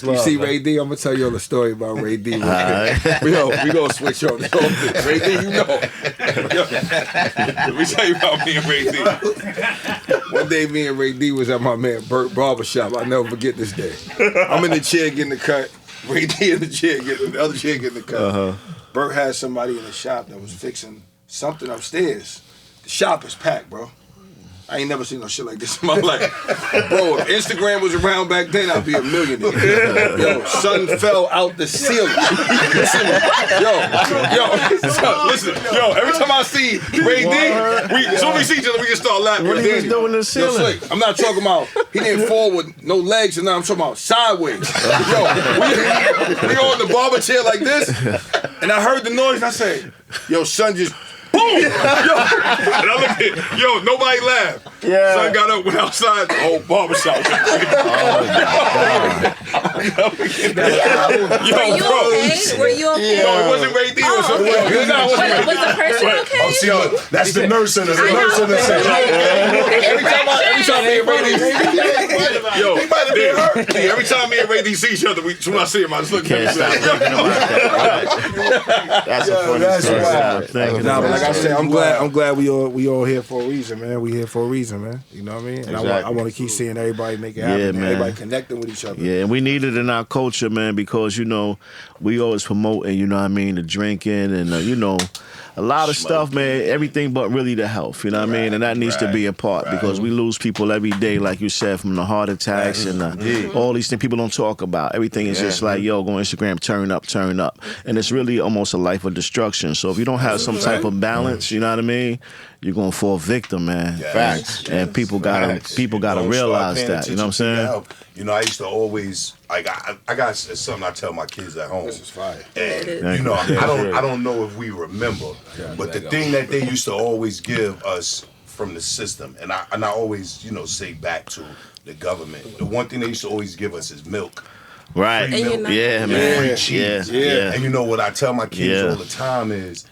You see Ray D? I'm gonna tell you all the story about Ray D. We gonna switch on. Ray D, you know. Let me tell you about me and Ray D. One day, me and Ray D was at my man Burt barbershop. I'll never forget this day. I'm in the chair getting the cut. Ray D in the chair getting the other chair getting the cut. Burt had somebody in the shop that was fixing something upstairs. The shop is packed, bro. I ain't never seen no shit like this in my life. Bro, if Instagram was around back then, I'd be a millionaire. Yo, sun fell out the ceiling. Listen, every time I see Ray D, as soon as we see each other, we just start laughing. What are you doing in the ceiling? I'm not talking about, he didn't fall with no legs, and now I'm talking about sideways. Yo, we on the barber chair like this, and I heard the noise, and I said, yo, son just... Boom! And I looked at, nobody laughed. Yeah. Son got up, went outside, the whole barbershop. Were you okay? No, it wasn't Ray D. Was the person okay? That's the nurse in the section. Every time me and Ray D, every time me and Ray D see each other, when I see him, I just look at him. Can't stop thinking about that. That's a funny story. Like I said, I'm glad we all here for a reason, man. We here for a reason, man. You know what I mean? And Exactly. I want to keep seeing everybody make it happen. Yeah, man. Everybody connecting with each other. Yeah, and we need it in our culture, man, because, we always promoting, the drinking and, a lot of stuff, man, everything but really the health, you know what I mean? And that needs to be a part because we lose people every day, like you said, from the heart attacks and all these things people don't talk about. Everything is just like, go on Instagram, turn up. And it's really almost a life of destruction. So if you don't have some type of balance, you know what I mean? You're gonna fall victim, man. Facts. And people gotta realize that. You know what I'm saying? I used to always I got something I tell my kids at home. This is fire. And I don't know if we remember, but the thing that they used to always give us from the system, and I always say back to the government, the one thing they used to always give us is milk. Right. Yeah, man. Free cheese. Yeah. And what I tell my kids all the time is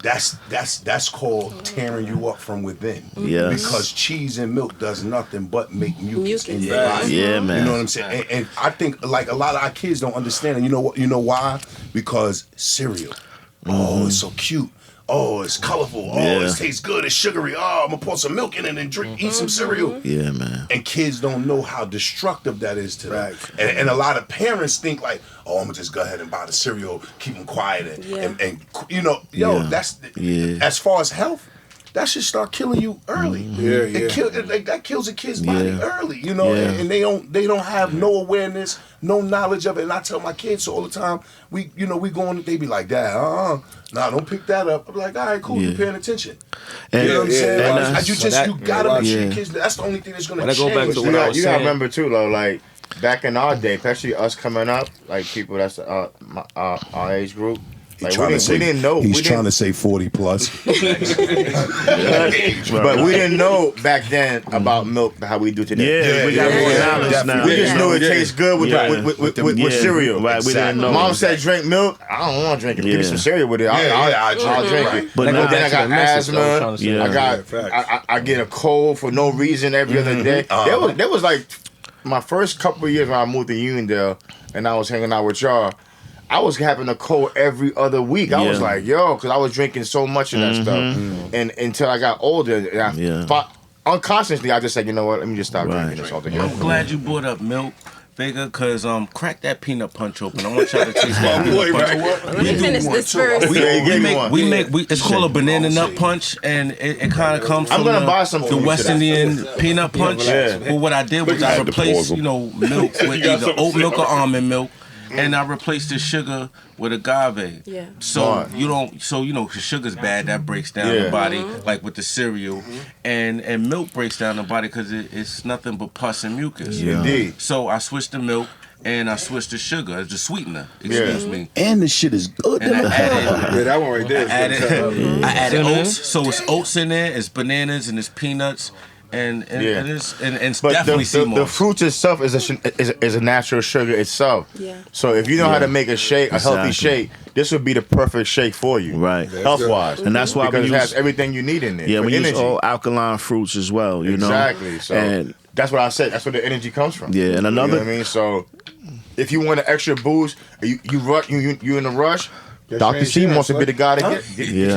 that's called tearing you up from within. Yes. Because cheese and milk does nothing but make mucus in your body. Yeah, man. You know what I'm saying? And I think like a lot of our kids don't understand. And you know why? Because cereal. Oh, it's so cute. Oh, it's colorful. Oh, it tastes good. It's sugary. Oh, I'm gonna pour some milk in it and eat some cereal. Yeah, man. And kids don't know how destructive that is to them. And a lot of parents think like, oh, I'm gonna just go ahead and buy the cereal, keep them quiet, and that's as far as health. That should start killing you early. That kills a kid's body early, and they don't have no awareness, no knowledge of it. And I tell my kids all the time, we going, they be like, Dad, nah, don't pick that up. I'm like, all right, cool, you paying attention. And, you know what I'm saying? You gotta make sure yeah. your kids. That's the only thing that's gonna When I change. go back to what I was You gotta saying, remember too, though, like back in our day, especially us coming up, like people that's our age group. Like, we didn't know. He's trying to say 40 plus. But we didn't know back then about milk how we do today. Yeah, we got more knowledge now. We just knew it tastes good with cereal. Right, we didn't know. Mom said drink milk. I don't want to drink it. Give me some cereal with it. I'll drink it. But then I got asthma. I get a cold for no reason every other day. There was like my first couple of years when I moved to Uniondale and I was hanging out with y'all. I was having a cold every other week. I was like, because I was drinking so much of that stuff. And until I got older, unconsciously, I just said, you know what, let me just stop drinking this altogether. I'm glad you brought up milk, Vega, because crack that peanut punch open. I want y'all to taste that peanut punch. Let me finish this first. It's called a banana nut punch, and it kind of comes from the West Indian peanut punch. But what I did was I replaced, milk with either oat milk or almond milk. and I replaced the sugar with agave. Yeah. So you don't. So you know, 'cause sugar's bad. That breaks down the body, like with the cereal, and milk breaks down the body because it's nothing but pus and mucus. Yeah. Indeed. So I switched to milk. And I switched to sugar as the sweetener. Excuse me. And the shit is good. And I added, that one right there. I added oats. So it's oats in there. It's bananas and it's peanuts. And it's but definitely the fruit itself is a natural sugar itself. Yeah. So if you know how to make a shake, a healthy shake, this would be the perfect shake for you, right? Health wise, and that's why because it has everything you need in there. Yeah, we use all alkaline fruits as well. You know exactly. So and that's what I said. That's where the energy comes from. Yeah, and another. You know what I mean, so if you want an extra boost, you in a rush. Dr. Seymour should be the guy to get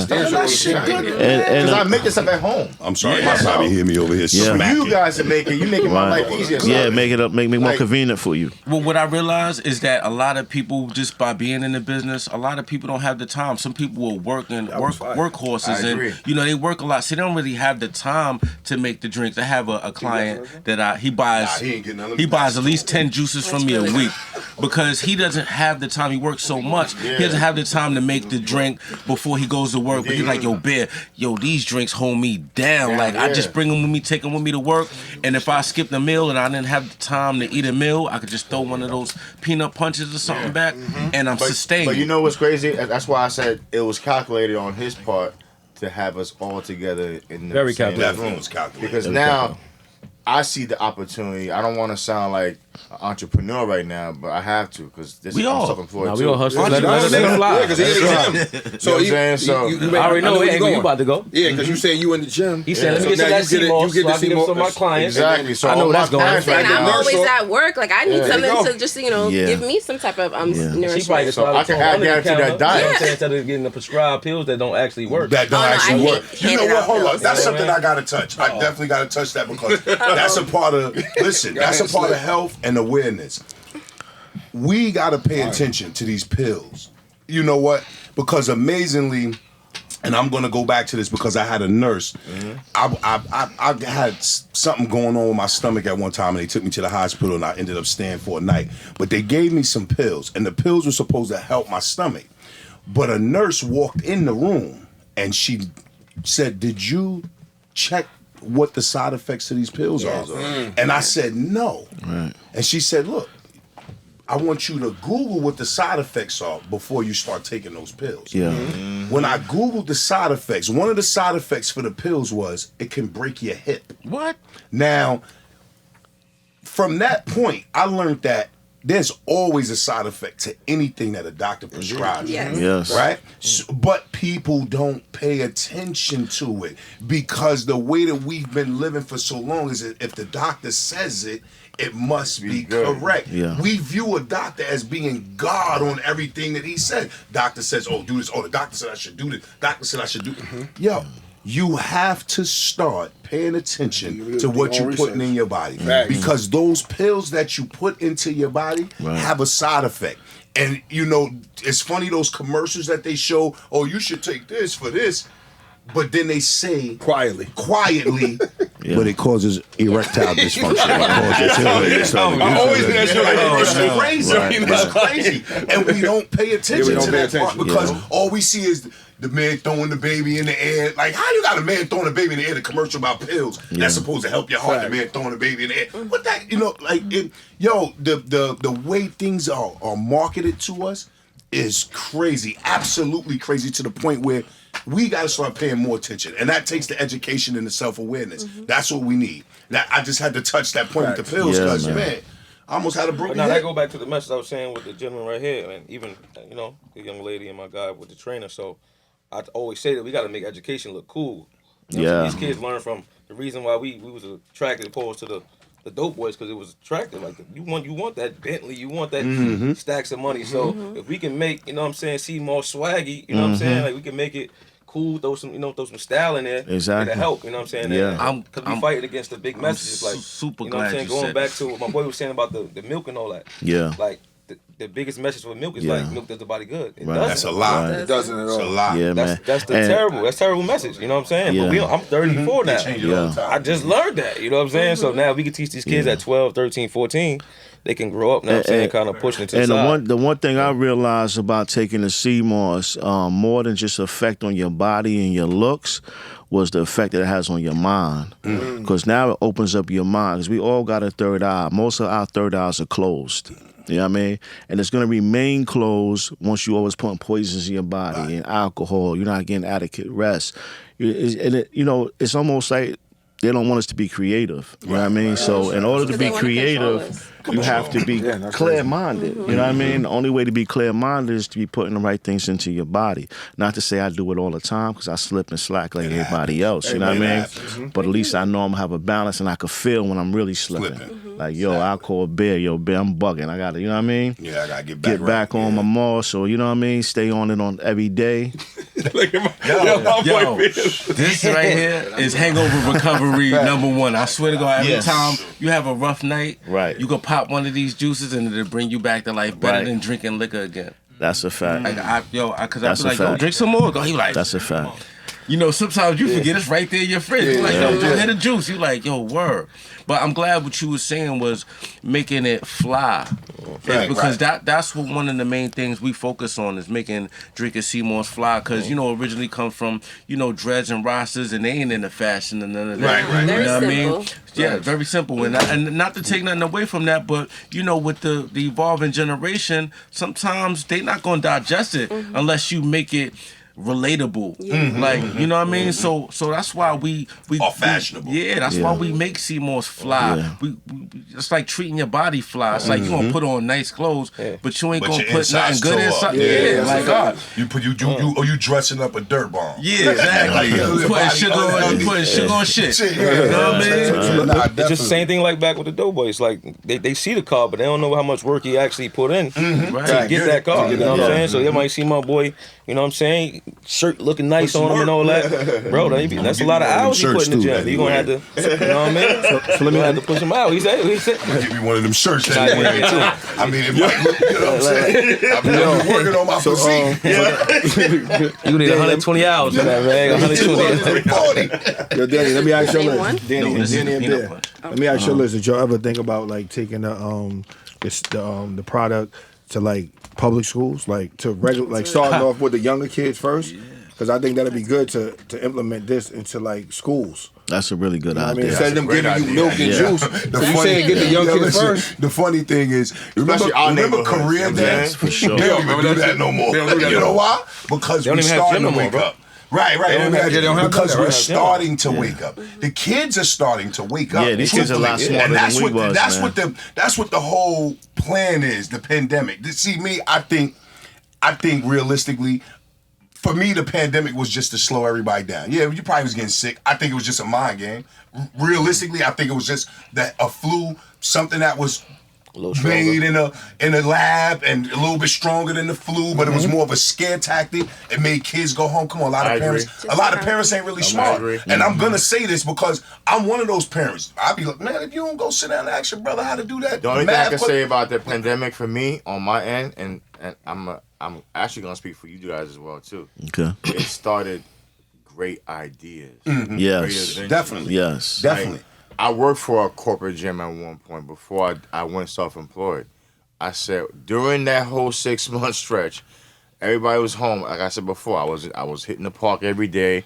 because I make this up at home. I'm sorry, my Bobby hear me over here. For you guys to make it, you making my life easier. Yeah, make me more convenient for you. Well, what I realize is that a lot of people, just by being in the business, a lot of people don't have the time. Some people will work horses, and they work a lot, so they don't really have the time to make the drinks. I have a client that he buys at least 10 juices from me a week because he doesn't have the time. He works so much, he doesn't have the time to make the drink before he goes to work. But he's like, these drinks hold me down. Like I just bring them with me, take them with me to work. And if I skip the meal and I didn't have the time to eat a meal, I could just throw one of those peanut punches or something back, and I'm sustained. But you know what's crazy? That's why I said it was calculated on his part to have us all together in the same room. Because now I see the opportunity. I don't want to sound like an entrepreneur right now, but I have to because I'm self-employed too. We all hustle. Let it fly. Because he's in the gym. So you know what I'm saying? I already know you about to go. Yeah, because you saying you in the gym. He said, let me get some of that CMOS so I can give some of my clients. Exactly. So I know that's going on. And I'm always at work. Like I need something to just give me some type of nourishment. So I can add that to that diet instead of getting the prescribed pills that don't actually work. That don't actually work. You know what? Hold on. That's something I gotta touch. I definitely gotta touch that because that's a part of. Listen, that's a part of health and awareness. We got to pay attention to these pills. You know what? Because amazingly, and I'm going to go back to this because I had a nurse. I had something going on with my stomach at one time, and they took me to the hospital, and I ended up staying for a night. But they gave me some pills, and the pills were supposed to help my stomach. But a nurse walked in the room, and she said, "Did you check what the side effects of these pills are?" And I said, "No." Right. And she said, "Look, I want you to Google what the side effects are before you start taking those pills." Yeah. When I Googled the side effects, one of the side effects for the pills was it can break your hip. What? Now, from that point, I learned that there's always a side effect to anything that a doctor prescribes. Yes. Right? So, but people don't pay attention to it because the way that we've been living for so long is that if the doctor says it, it must be correct. Yeah. We view a doctor as being God on everything that he said. Doctor says, "Oh, do this." "Oh, the doctor said I should do this." Doctor said I should do. Yo, you have to start paying attention to what you're putting in your body. Because those pills that you put into your body have a side effect. And, it's funny, those commercials that they show, "Oh, you should take this for this." But then they say quietly, but it causes erectile dysfunction. I always hear that shit. It's crazy. It's crazy. And we don't pay attention to that part because all we see is the man throwing the baby in the air. Like, how you got a man throwing a baby in the air? The commercial about pills that's supposed to help your heart. The man throwing the baby in the air. What that? The way things are marketed to us is crazy. Absolutely crazy to the point where we got to start paying more attention. And that takes the education and the self-awareness. That's what we need. I just had to touch that point with the pills because, man, I almost had a broken Now, head. that go back to the message I was saying with the gentleman right here, and even, the young lady and my guy with the trainer. So I always say that we got to make education look cool. So these kids learn from the reason why we was attracted opposed to the dope boys because it was attractive. Like you want that Bentley, you want that stacks of money. So if we can make, see more swaggy, what I'm saying? Like we can make it cool, throw some style in there. Exactly. It'll help, what I'm saying? Yeah. Because we fighting against the big messages. Like super what I'm saying? Going back to what my boy was saying about the milk and all that. Yeah. Like the biggest message for milk is like milk does the body good. It doesn't. That's a lie. It doesn't at all. It's a lie. Yeah, man. That's terrible message, you know what I'm saying? Yeah. But I'm 34 now. Change it all the time. I just learned that, you know what I'm saying? So now we can teach these kids at 12, 13, 14 they can grow up. Now I'm saying, kind of pushing it to the and side. the one thing I realized about taking the sea moss, more than just effect on your body and your looks, was the effect that it has on your mind. Because now it opens up your mind. Because we all got a third eye. Most of our third eyes are closed. You know what I mean? And it's going to remain closed once you always putting poisons in your body and alcohol. You're not getting adequate rest. It's almost like they don't want us to be creative. You know what I mean? So in order to be creative, you have to be clear-minded. You know what I mean? The only way to be clear-minded is to be putting the right things into your body. Not to say I do it all the time, because I slip and slack like everybody else. You know what I mean? But at least I know I'm going to have a balance, and I can feel when I'm really slipping. Like, yo, I'll call Bear. Yo, Bear, I'm bugging. I got to, you know what I mean? Yeah, I got to get back on my mall. So, you know what I mean? Stay on it on every day. Look at yo, this right here is hangover recovery #1. I swear to God, every time you have a rough night, you can pop one of these juices and it'll bring you back to life better than drinking liquor again. That's a fact. Because I be like, yo, drink some more. He like, that's a fact. You know, sometimes you forget it's right there in your fridge. You're like, yo, just hit a juice. You like, yo, word. But I'm glad what you were saying was making it fly. Because that's what one of the main things we focus on is making drinking sea moss fly. Because, originally come from, dreads and rastas, and they ain't into fashion and none of that. Right. You know what I mean? Simple. Yeah, very simple. And not to take nothing away from that, but, with the evolving generation, sometimes they not going to digest it unless you make it relatable, like you know what I mean. So that's why we are fashionable. That's why we make sea moss fly. We it's like treating your body fly. It's like you gonna put on nice clothes, but you ain't gonna put nothing good inside. Like God, you dressing up a dirt bomb. Yeah, exactly. You putting sugar on shit. You know what I mean? It's just the same thing like back with the Doughboys. Like they see the car, but they don't know how much work he actually put in to get that car. You know what I'm saying? So they might see my boy. You know what I'm saying? Shirt looking nice on him and all that. Bro, that's a lot of hours he put in the gym. You're going to have to, you know what I mean? So let me have to push him out. He said. Give me one of them shirts anyway. I mean, it might look, you know what I'm saying? I've been working on my physique. You need 120 hours for that, man. 120. Yo, Danny, let me ask you this. Danny and Bear. Let me ask you this. Did y'all ever think about, like, taking the product to, like, public schools, like to regular, like starting off with the younger kids first, because I think that'd be good to implement this into like schools. That's a really good idea. I mean, instead of them giving you milk and juice, so you saying get the young kids first. The funny thing is, remember career days? For sure. They don't even do that no more. You know why? Because we're starting to wake up. Right. Because we're starting to wake up. The kids are starting to wake up. Yeah, these kids are a lot smarter than we was, that's what the whole plan is, the pandemic. See, me, I think realistically, for me, the pandemic was just to slow everybody down. Yeah, you probably was getting sick. I think it was just a mind game. Realistically, I think it was just a flu, something that was made in a lab and a little bit stronger than the flu, but it was more of a scare tactic. It made kids go home. Come on, a lot of parents ain't really smart. And I'm gonna say this because I'm one of those parents. I'll be like, man, if you don't go sit down and ask your brother how to do that. The only thing I can say about the pandemic for me on my end, and I'm actually gonna speak for you guys as well too. Okay. It started great ideas. Yes, definitely. Yes, definitely. I worked for a corporate gym at one point before I went self-employed. I said during that whole 6-month stretch, everybody was home. Like I said before, I was hitting the park every day.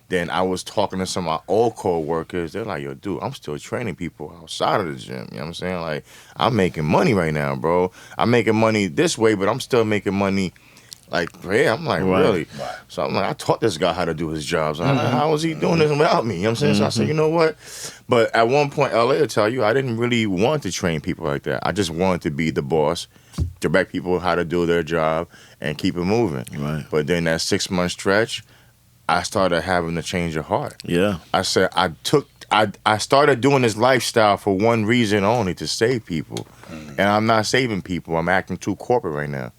Then I was talking to some of my old co-workers. They're like, yo, dude, I'm still training people outside of the gym. You know what I'm saying? Like, I'm making money right now, bro. I'm making money this way, but I'm still making money. Like, yeah, I'm like, really? Right. So I'm like, I taught this guy how to do his job. So how was he doing this without me? You know what I'm saying? So I said, you know what? But at one point, LA will tell you, I didn't really want to train people like that. I just wanted to be the boss, direct people how to do their job, and keep it moving. Right. But then that 6-month stretch, I started having to change of heart. Yeah. I said, I started doing this lifestyle for one reason only, to save people. And I'm not saving people. I'm acting too corporate right now.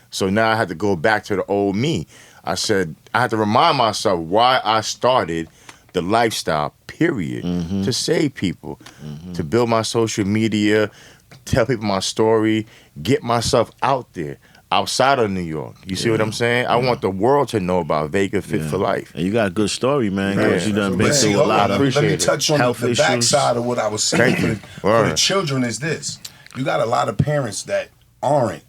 So now I had to go back to the old me. I said, I had to remind myself why I started the lifestyle, period, to save people, to build my social media, tell people my story, get myself out there, outside of New York. You see what I'm saying? I want the world to know about Vega Fit for Life. And you got a good story, man, because you done been through a lot of Let me touch on health the issues. backside of what I was saying for the children is this. you got a lot of parents that aren't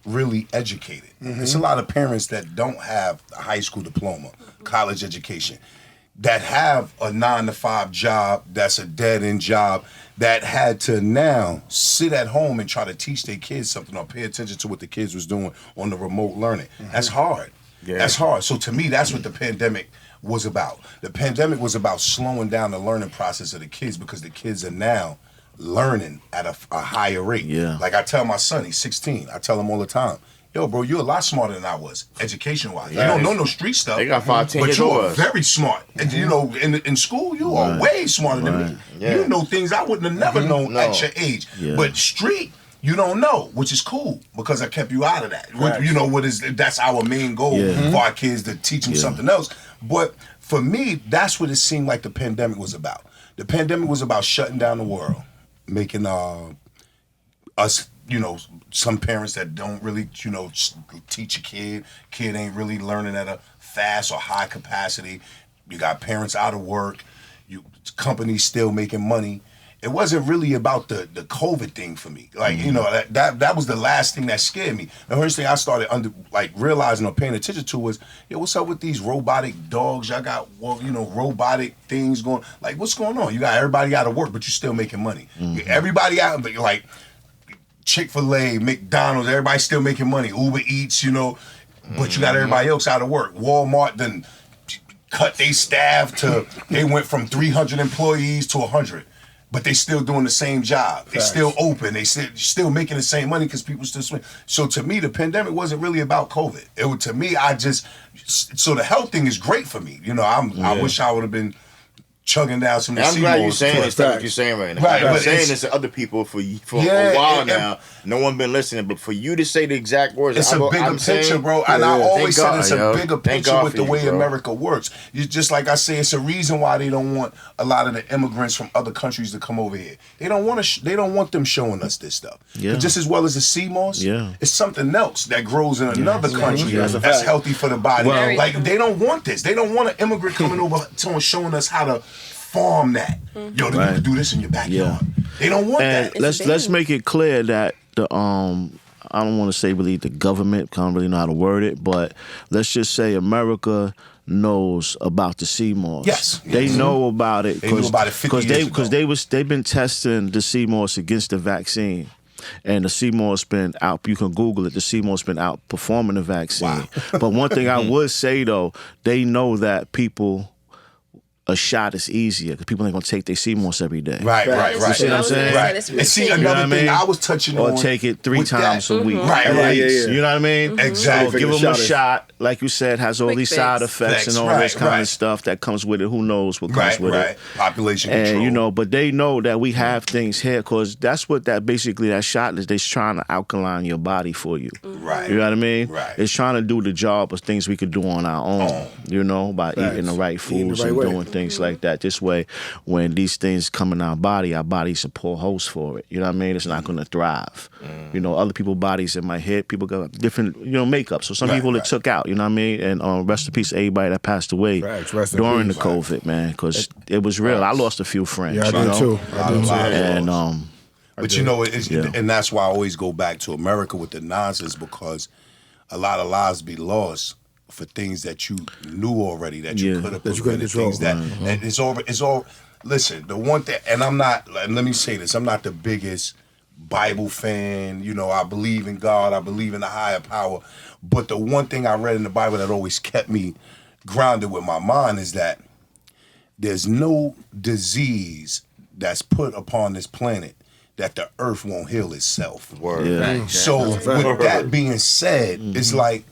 really educated. It's a lot of parents that don't have a high school diploma, college education, that have a 9-to-5 job that's a dead-end job, that had to now sit at home and try to teach their kids something or pay attention to what the kids was doing on the remote learning. That's hard. Yeah. That's hard. So to me, that's what the pandemic was about. The pandemic was about slowing down the learning process of the kids, because the kids are now learning at a higher rate. Yeah. Like I tell my son, he's 16. I tell him all the time, yo, bro, you're a lot smarter than I was, education-wise. You don't know no street stuff. They got 5, 10 but years you older. are very smart. And you know, in school, you are way smarter than me. Yeah. You know things I wouldn't have never known at your age. Yeah. But street, you don't know, which is cool, because I kept you out of that. Right. You know, that's our main goal for our kids, to teach them something else. But for me, that's what it seemed like the pandemic was about. The pandemic was about shutting down the world, making us, you know, some parents that don't really, you know, teach a kid ain't really learning at a fast or high capacity. You got parents out of work, companies still making money. It wasn't really about the COVID thing for me. Like, you know, that was the last thing that scared me. The first thing I started realizing or paying attention to was, yo, what's up with these robotic dogs? Y'all got, you know, robotic things going. Like, what's going on? You got everybody out of work, but you still making money. Everybody out, like Chick-fil-A, McDonald's, everybody still making money. Uber Eats, you know, but you got everybody else out of work. Walmart done cut their staff to, they went from 300 employees to 100. But they still doing the same job. They still open. They still making the same money because people still swim. So to me, the pandemic wasn't really about COVID. It was, to me, so the health thing is great for me. You know, I wish I would have been chugging down some. I'm glad you're saying this stuff. What you're saying right now. Right, I'm saying this to other people for a while now. No one been listening, but for you to say the exact words, it's a bigger picture, bro. And I always said it's a bigger picture with the way America works. Just like I say, it's a reason why they don't want a lot of the immigrants from other countries to come over here. They don't want them showing us this stuff. Yeah. But just as well as the sea moss, it's something else that grows in another country that's healthy for the body. Well, like they don't want this. They don't want an immigrant coming over showing us how to farm that. Yo, you can do this in your backyard. They don't want that. Let's make it clear that the I don't want to say really the government, I don't really know how to word it, but let's just say America knows about the sea moss. Yes. They know about it. They knew about it 50 years ago. Because they've been testing the sea moss against the vaccine. And the sea moss been out. You can Google it. The sea moss been outperforming the vaccine. Wow. But one thing I would say though, they know that a shot is easier because people ain't gonna take their sea moss every day. Right. You see what I'm saying? Right. And see, another thing I was touching on. Or take it 3 times a week. Right. You know what I mean? Exactly. So give them a shot, like you said, has all these side effects and all this kind of stuff that comes with it. Who knows what comes with it? Population and control. You know, but they know that we have things here because that's what that shot is. They're trying to alkaline your body for you. Right. You know what I mean? Right. It's trying to do the job of things we could do on our own. You know, by eating the right foods and doing things like that. This way, when these things come in our body's a poor host for it. You know what I mean? It's not going to thrive. You know, other people's bodies in my head, people got different, you know, makeup. So some people it took out, you know what I mean? And rest in peace to everybody that passed away during the COVID, man, because it was real. I lost a few friends. Yeah, I did too. And but you know, and that's why I always go back to America with the nonsense, because a lot of lives be lost for things that you knew already that you could have prevented, things that and it's all. Listen, the one thing, and let me say this, I'm not the biggest Bible fan. You know, I believe in God, I believe in a higher power, but the one thing I read in the Bible that always kept me grounded with my mind is that there's no disease that's put upon this planet that the earth won't heal itself. So with that being said, it's like,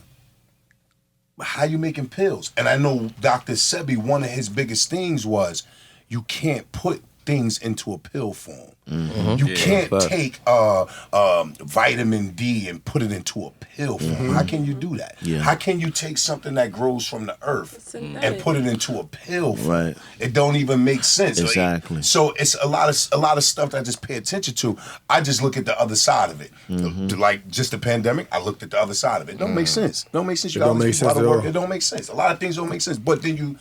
how you making pills? And I know Dr. Sebi, one of his biggest things was you can't put things into a pill form. You can't take vitamin D and put it into a pill form. How can you do that? How can you take something that grows from the earth and put it into a pill form? It don't even make sense. Exactly. So it's a lot of stuff that I just pay attention to. I just look at the other side of it. Like just the pandemic, I looked at the other side of it. It don't make sense. Don't make sense. You got all these people out of work. It don't make sense. A lot of things don't make sense. But then you,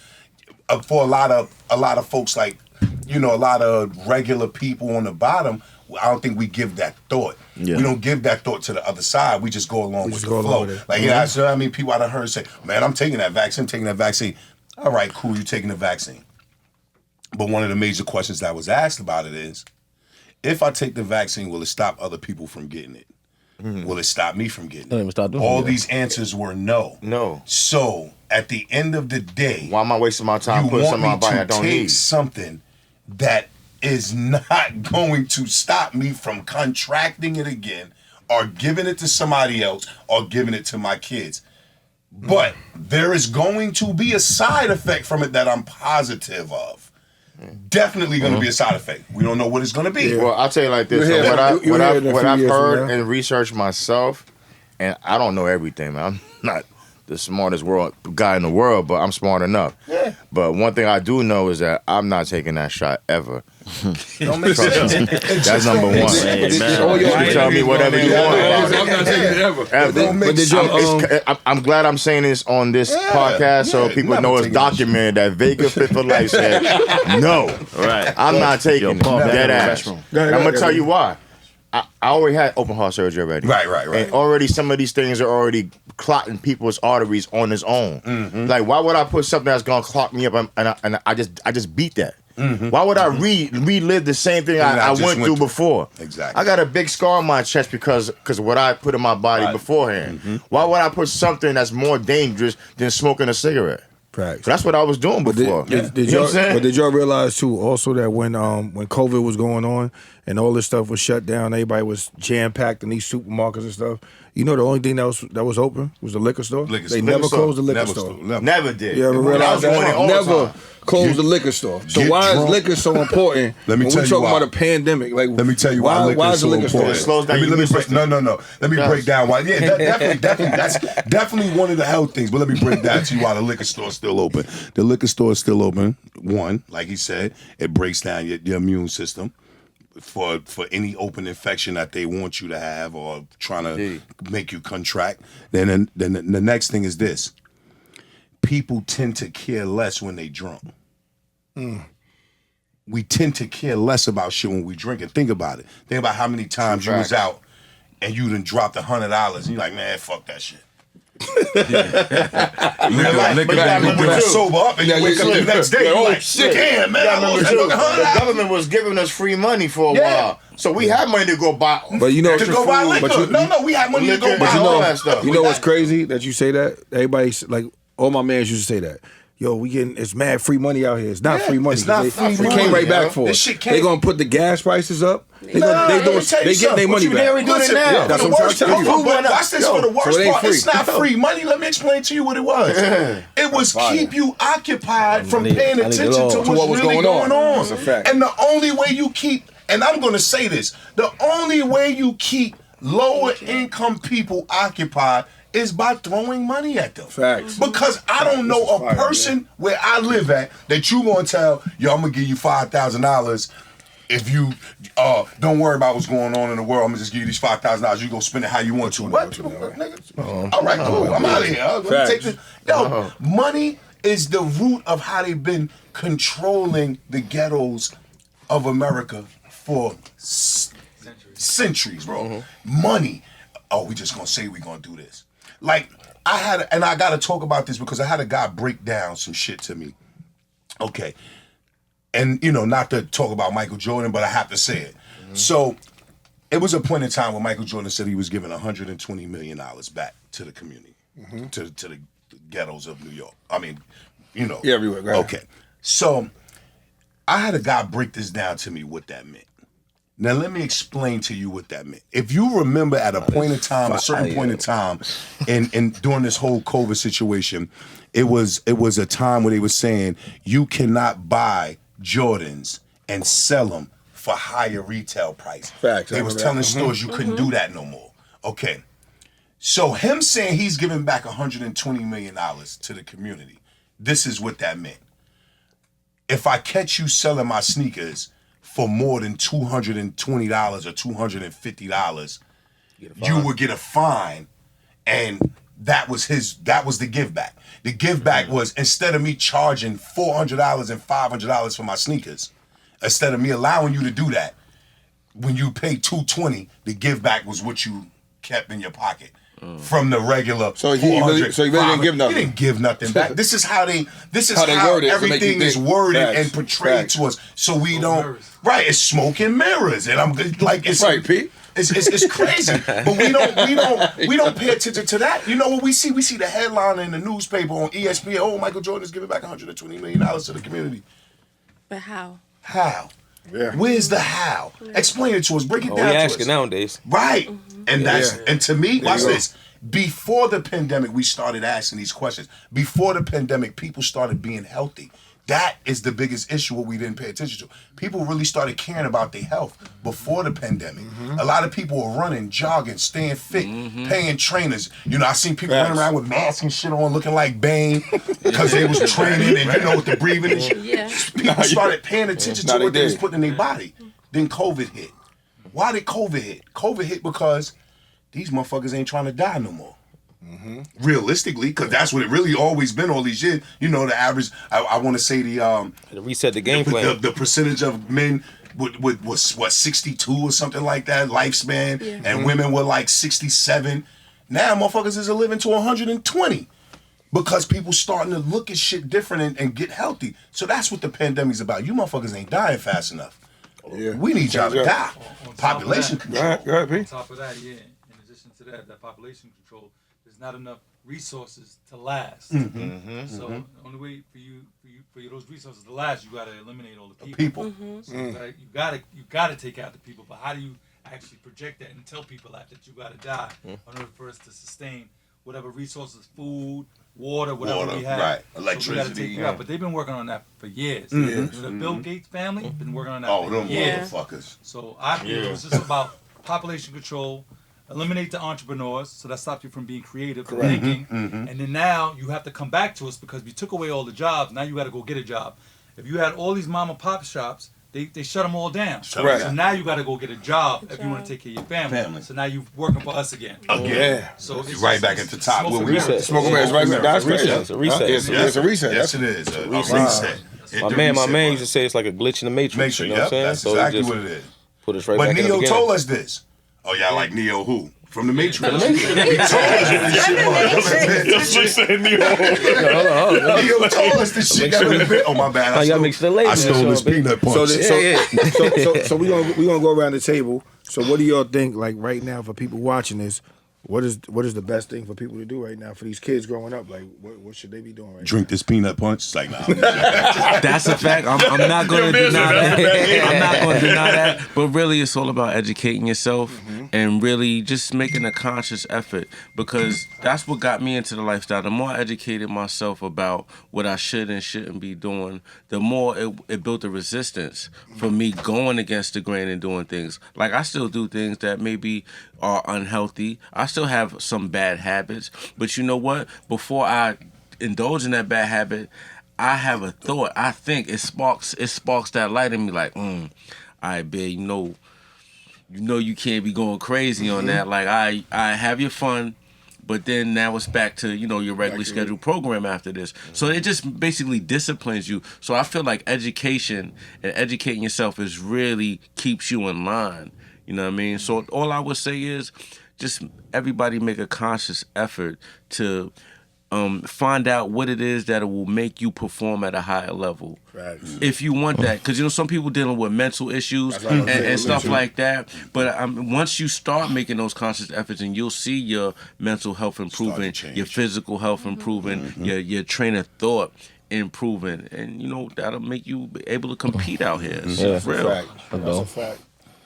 for a lot of folks, like, you know, a lot of regular people on the bottom, I don't think we give that thought. Yeah. We don't give that thought to the other side. We just go along with the flow. Like, mm-hmm. you know, I said, I mean, people I done heard say, man, I'm taking that vaccine. All right, cool, you taking the vaccine. But one of the major questions that was asked about it is, if I take the vaccine, will it stop other people from getting it? Will it stop me from getting it? All these answers were no. No. So at the end of the day, why am I wasting my time putting something in my body I don't need? Something that is not going to stop me from contracting it again, or giving it to somebody else, or giving it to my kids. But there is going to be a side effect from it that I'm positive of. Definitely going to be a side effect. We don't know what it's going to be. Well, I'll tell you like this. So what I've heard and researched myself, and I don't know everything, man. I'm not the smartest guy in the world, but I'm smart enough. Yeah. But one thing I do know is that I'm not taking that shot ever. Don't make sense. That's number one. You can tell me whatever you want about it. I'm not taking it ever. I'm glad I'm saying this on this podcast so people know it's documented that Vega Fit for Life said, no, I'm not taking that ass. I'm going to tell you why. I already had open heart surgery already. Right. And already some of these things are already clotting people's arteries on its own. Mm-hmm. Like, why would I put something that's gonna clot me up and I just beat that? Mm-hmm. Why would I relive the same thing I went through before? Exactly. I got a big scar on my chest because of what I put in my body beforehand. Mm-hmm. Why would I put something that's more dangerous than smoking a cigarette? Right. So that's what I was doing before. Did y'all realize too also that when COVID was going on and all this stuff was shut down, everybody was jam packed in these supermarkets and stuff. You know, the only thing that was open was the liquor store. They never closed the liquor store. Never did. You ever realize that? Never closed the liquor store. So why is liquor so important? Let me when tell we you talking why. about a pandemic. Like, let me tell you why liquor is so important. It slows down. Let me break down why. Yeah, definitely. That's definitely one of the health things. But let me break down to you why the liquor store is still open. The liquor store is still open. One, like he said, it breaks down your immune system for any open infection that they want you to have or trying to make you contract. Then the next thing is this. People tend to care less when they drunk. We tend to care less about shit when we drink. And think about it. Think about how many times you was out and you done dropped $100 and you're like, man, fuck that shit. Liquor sober up and you wake up the next day, you're like, shit, damn, man, I lost the government was giving us free money for a while. So we had money to go buy. But you know, to go buy liquor. No, we had money to go buy all that stuff. You know what's crazy that you say that? Everybody's like, all my mans used to say that. Yo, it's mad free money out here. It's not free money. It's not free money. We came right back for it. They gonna put the gas prices up. They getting their money back. Now. That's what I'm trying to tell you. Watch this for the worst part. It's not free money. Let me explain to you what it was. It was keep you occupied from paying attention to what's really going on. That's a fact. And the only way you keep, and I'm gonna say this, the only way you keep lower income people occupied is by throwing money at them. Facts. Because I don't know a person where I live at that you gonna tell, yo, I'm gonna give you $5,000 if you don't worry about what's going on in the world. I'm gonna just give you these $5,000. You go spend it how you want to. What? All right, cool. I'm out of here. Take this. Yo, money is the root of how they've been controlling the ghettos of America for centuries, bro. Money. Oh, we just gonna say we gonna do this. Like, I gotta talk about this because I had a guy break down some shit to me. Okay. And, you know, not to talk about Michael Jordan, but I have to say it. So, it was a point in time where Michael Jordan said he was giving $120 million back to the community, to the ghettos of New York. I mean, you know. Yeah, everywhere. Right. Okay. So, I had a guy break this down to me what that meant. Now, let me explain to you what that meant. If you remember at a point in time, a certain point in time, and during this whole COVID situation, it was a time where they were saying you cannot buy Jordans and sell them for higher retail price. Facts. They was telling stores you couldn't do that no more. Okay. So him saying he's giving back $120 million to the community, this is what that meant. If I catch you selling my sneakers for more than $220 or $250, you would get a fine, and that was the give back. The give back was, instead of me charging $400 and $500 for my sneakers, instead of me allowing you to do that, when you pay $220, the give back was what you kept in your pocket. From the regular, so he really didn't give nothing. He didn't give nothing back. This is how they word it, everything is worded and portrayed to us. So we don't. Right, it's smoke and mirrors, and I'm like, it's right, Pete. It's crazy, but we don't pay attention to that. You know what we see? We see the headline in the newspaper on ESPN. Oh, Michael Jordan's giving back $120 million to the community. But how? How? Yeah. Where's the how? Explain it to us. Break it down we to asking us. nowadays. Right. And that's and to me, watch go. this. Before the pandemic, we started asking these questions. Before the pandemic, people started being healthy. That is the biggest issue what we didn't pay attention to. People really started caring about their health before the pandemic. A lot of people were running, jogging, staying fit, paying trainers. You know, I seen people running around with masks and shit on looking like Bane because they was training and you know with the breathing and shit. Yeah. People started paying attention to what they was putting in their body. Then COVID hit. Why did COVID hit? COVID hit because these motherfuckers ain't trying to die no more. Realistically, because that's what it really always been all these years. You know, the average, I want to say the reset the game plan. The percentage of men was what, 62 or something like that, lifespan, and women were like 67. Now motherfuckers is living to 120 because people starting to look at shit different and get healthy. So that's what the pandemic's about. You motherfuckers ain't dying fast enough. We need y'all to die. Population control. Go ahead, Pete. On top of that, in addition to that population control, there's not enough resources to last. So the only way for those resources to last, you got to eliminate all the people. So you got to take out the people. But how do you actually project that and tell people that you got to die in order for us to sustain whatever resources, food, water, whatever we have. Right, So electricity. but they've been working on that for years. The Bill Gates family been working on that for years. Motherfuckers. So I feel it was just about population control, eliminate the entrepreneurs, so that stops you from being creative and thinking. And then now you have to come back to us because we took away all the jobs. Now you got to go get a job. If you had all these mom and pop shops, they shut them all down. So now you got to go get a job if you want to take care of your family. So now you're working for us again. So it's right back at the top. Smoking mirrors. Smoking mirrors right back. That's crazy. It's a reset. It's a reset. Yes, it is. A reset. My man used to say it's like a glitch in the matrix. You know what I'm saying? That's exactly what it is. Put us right but back Neo in the told us this. Oh, y'all like Neo who? From the Matrix. He told us Just like saying Neo. Neo told us this shit. Oh, my bad. I stole this peanut punch. So we gonna go around the table. So what do y'all think, like right now, for people watching this? What is the best thing for people to do right now for these kids growing up? Like, what should they be doing right now? Drink this peanut punch. It's like, nah. That's a fact. I'm not going to deny that. I'm not going to deny that. But really, it's all about educating yourself and really just making a conscious effort, because that's what got me into the lifestyle. The more I educated myself about what I should and shouldn't be doing, the more it built a resistance for me going against the grain and doing things. Like, I still do things that maybe are unhealthy. I still have some bad habits, but you know what? Before I indulge in that bad habit, I have a thought. I think it sparks that light in me, like, all right, babe, you know you can't be going crazy on that. Like, I have your fun, but then now it's back to, your regularly scheduled program after this. So it just basically disciplines you. So I feel like education and educating yourself is really keeps you in line. You know what I mean? So all I would say is just everybody make a conscious effort to find out what it is that will make you perform at a higher level. Right. If you want that. Because, some people dealing with mental issues and stuff like that. But once you start making those conscious efforts, and you'll see your mental health improving, your physical health improving, your train of thought improving. And, that'll make you able to compete out here. It's real. That's a fact.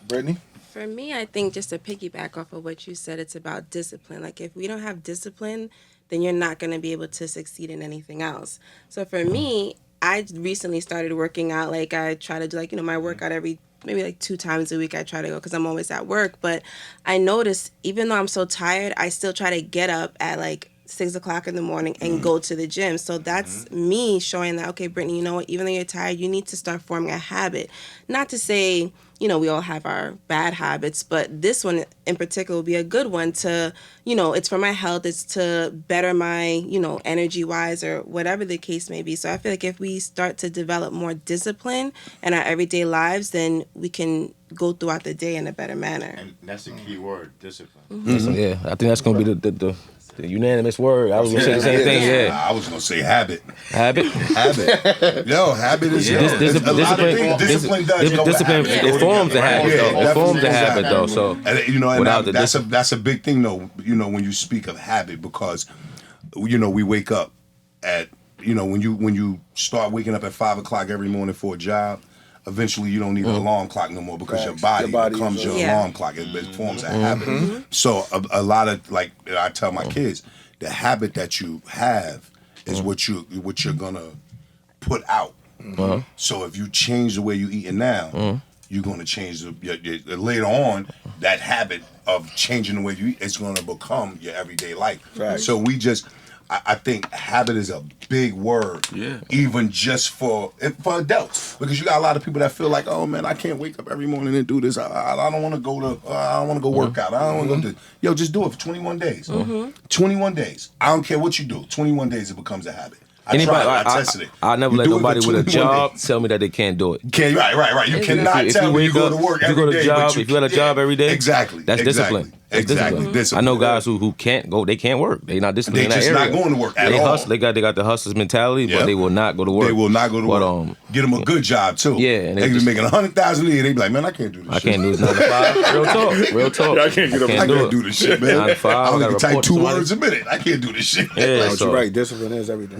Brittany? For me, I think just to piggyback off of what you said, it's about discipline. Like, if we don't have discipline, then you're not going to be able to succeed in anything else. So for me, I recently started working out. Like, I try to do, my workout maybe 2 times a week. I try to go because I'm always at work. But I noticed, even though I'm so tired, I still try to get up at 6 o'clock in the morning and go to the gym. So that's me showing that, okay, Brittany, you know what, even though you're tired, you need to start forming a habit. Not to say, you know, we all have our bad habits, but this one in particular will be a good one to, you know, it's for my health, it's to better my, you know, energy-wise or whatever the case may be. So I feel like if we start to develop more discipline in our everyday lives, then we can go throughout the day in a better manner. And that's the key word, discipline. Yeah, I think that's going to be the unanimous word. I was going to say the same thing, yeah. I was going to say habit. Habit? Habit. Yo, habit is discipline. Discipline does. Discipline, it forms a habit, though. It forms a habit, though. So, and, you know, and that's a big thing, though, you know, when you speak of habit, because, you know, we wake up at, you know, when you start waking up at 5 o'clock every morning for a job, eventually you don't need an alarm clock no more because your body becomes your alarm clock. It forms a habit. So a lot of, like I tell my kids, the habit that you have is what you're gonna put out. So if you change the way you eating now, you're gonna change later on. That habit of changing the way you eat is gonna become your everyday life. Right. So I think habit is a big word, even just for adults, because you got a lot of people that feel like, oh man, I can't wake up every morning and do this. I don't want to go to, I don't want to go work out. I don't want to go do. Yo, just do it for 21 days. 21 days. I don't care what you do. 21 days, it becomes a habit. I tested it. I never let nobody with a job tell me that they can't do it. Right. You cannot tell me you go to work every day. If you got a job every day, exactly. That's discipline. Exactly. Discipline. I know guys who can't go. They can't work. They not disciplined. They just not going to work at all. They got the hustlers mentality, but they will not go to work. They will not go to work. Get them a good job too. Yeah, and they be making $100,000 a year. They be like, man, I can't do this. I can't do this 9 to 5. Real talk. I can't do this shit, man. 9 to 5. I only can type 2 words a minute. I can't do this shit. Yeah, you're right. Discipline is everything.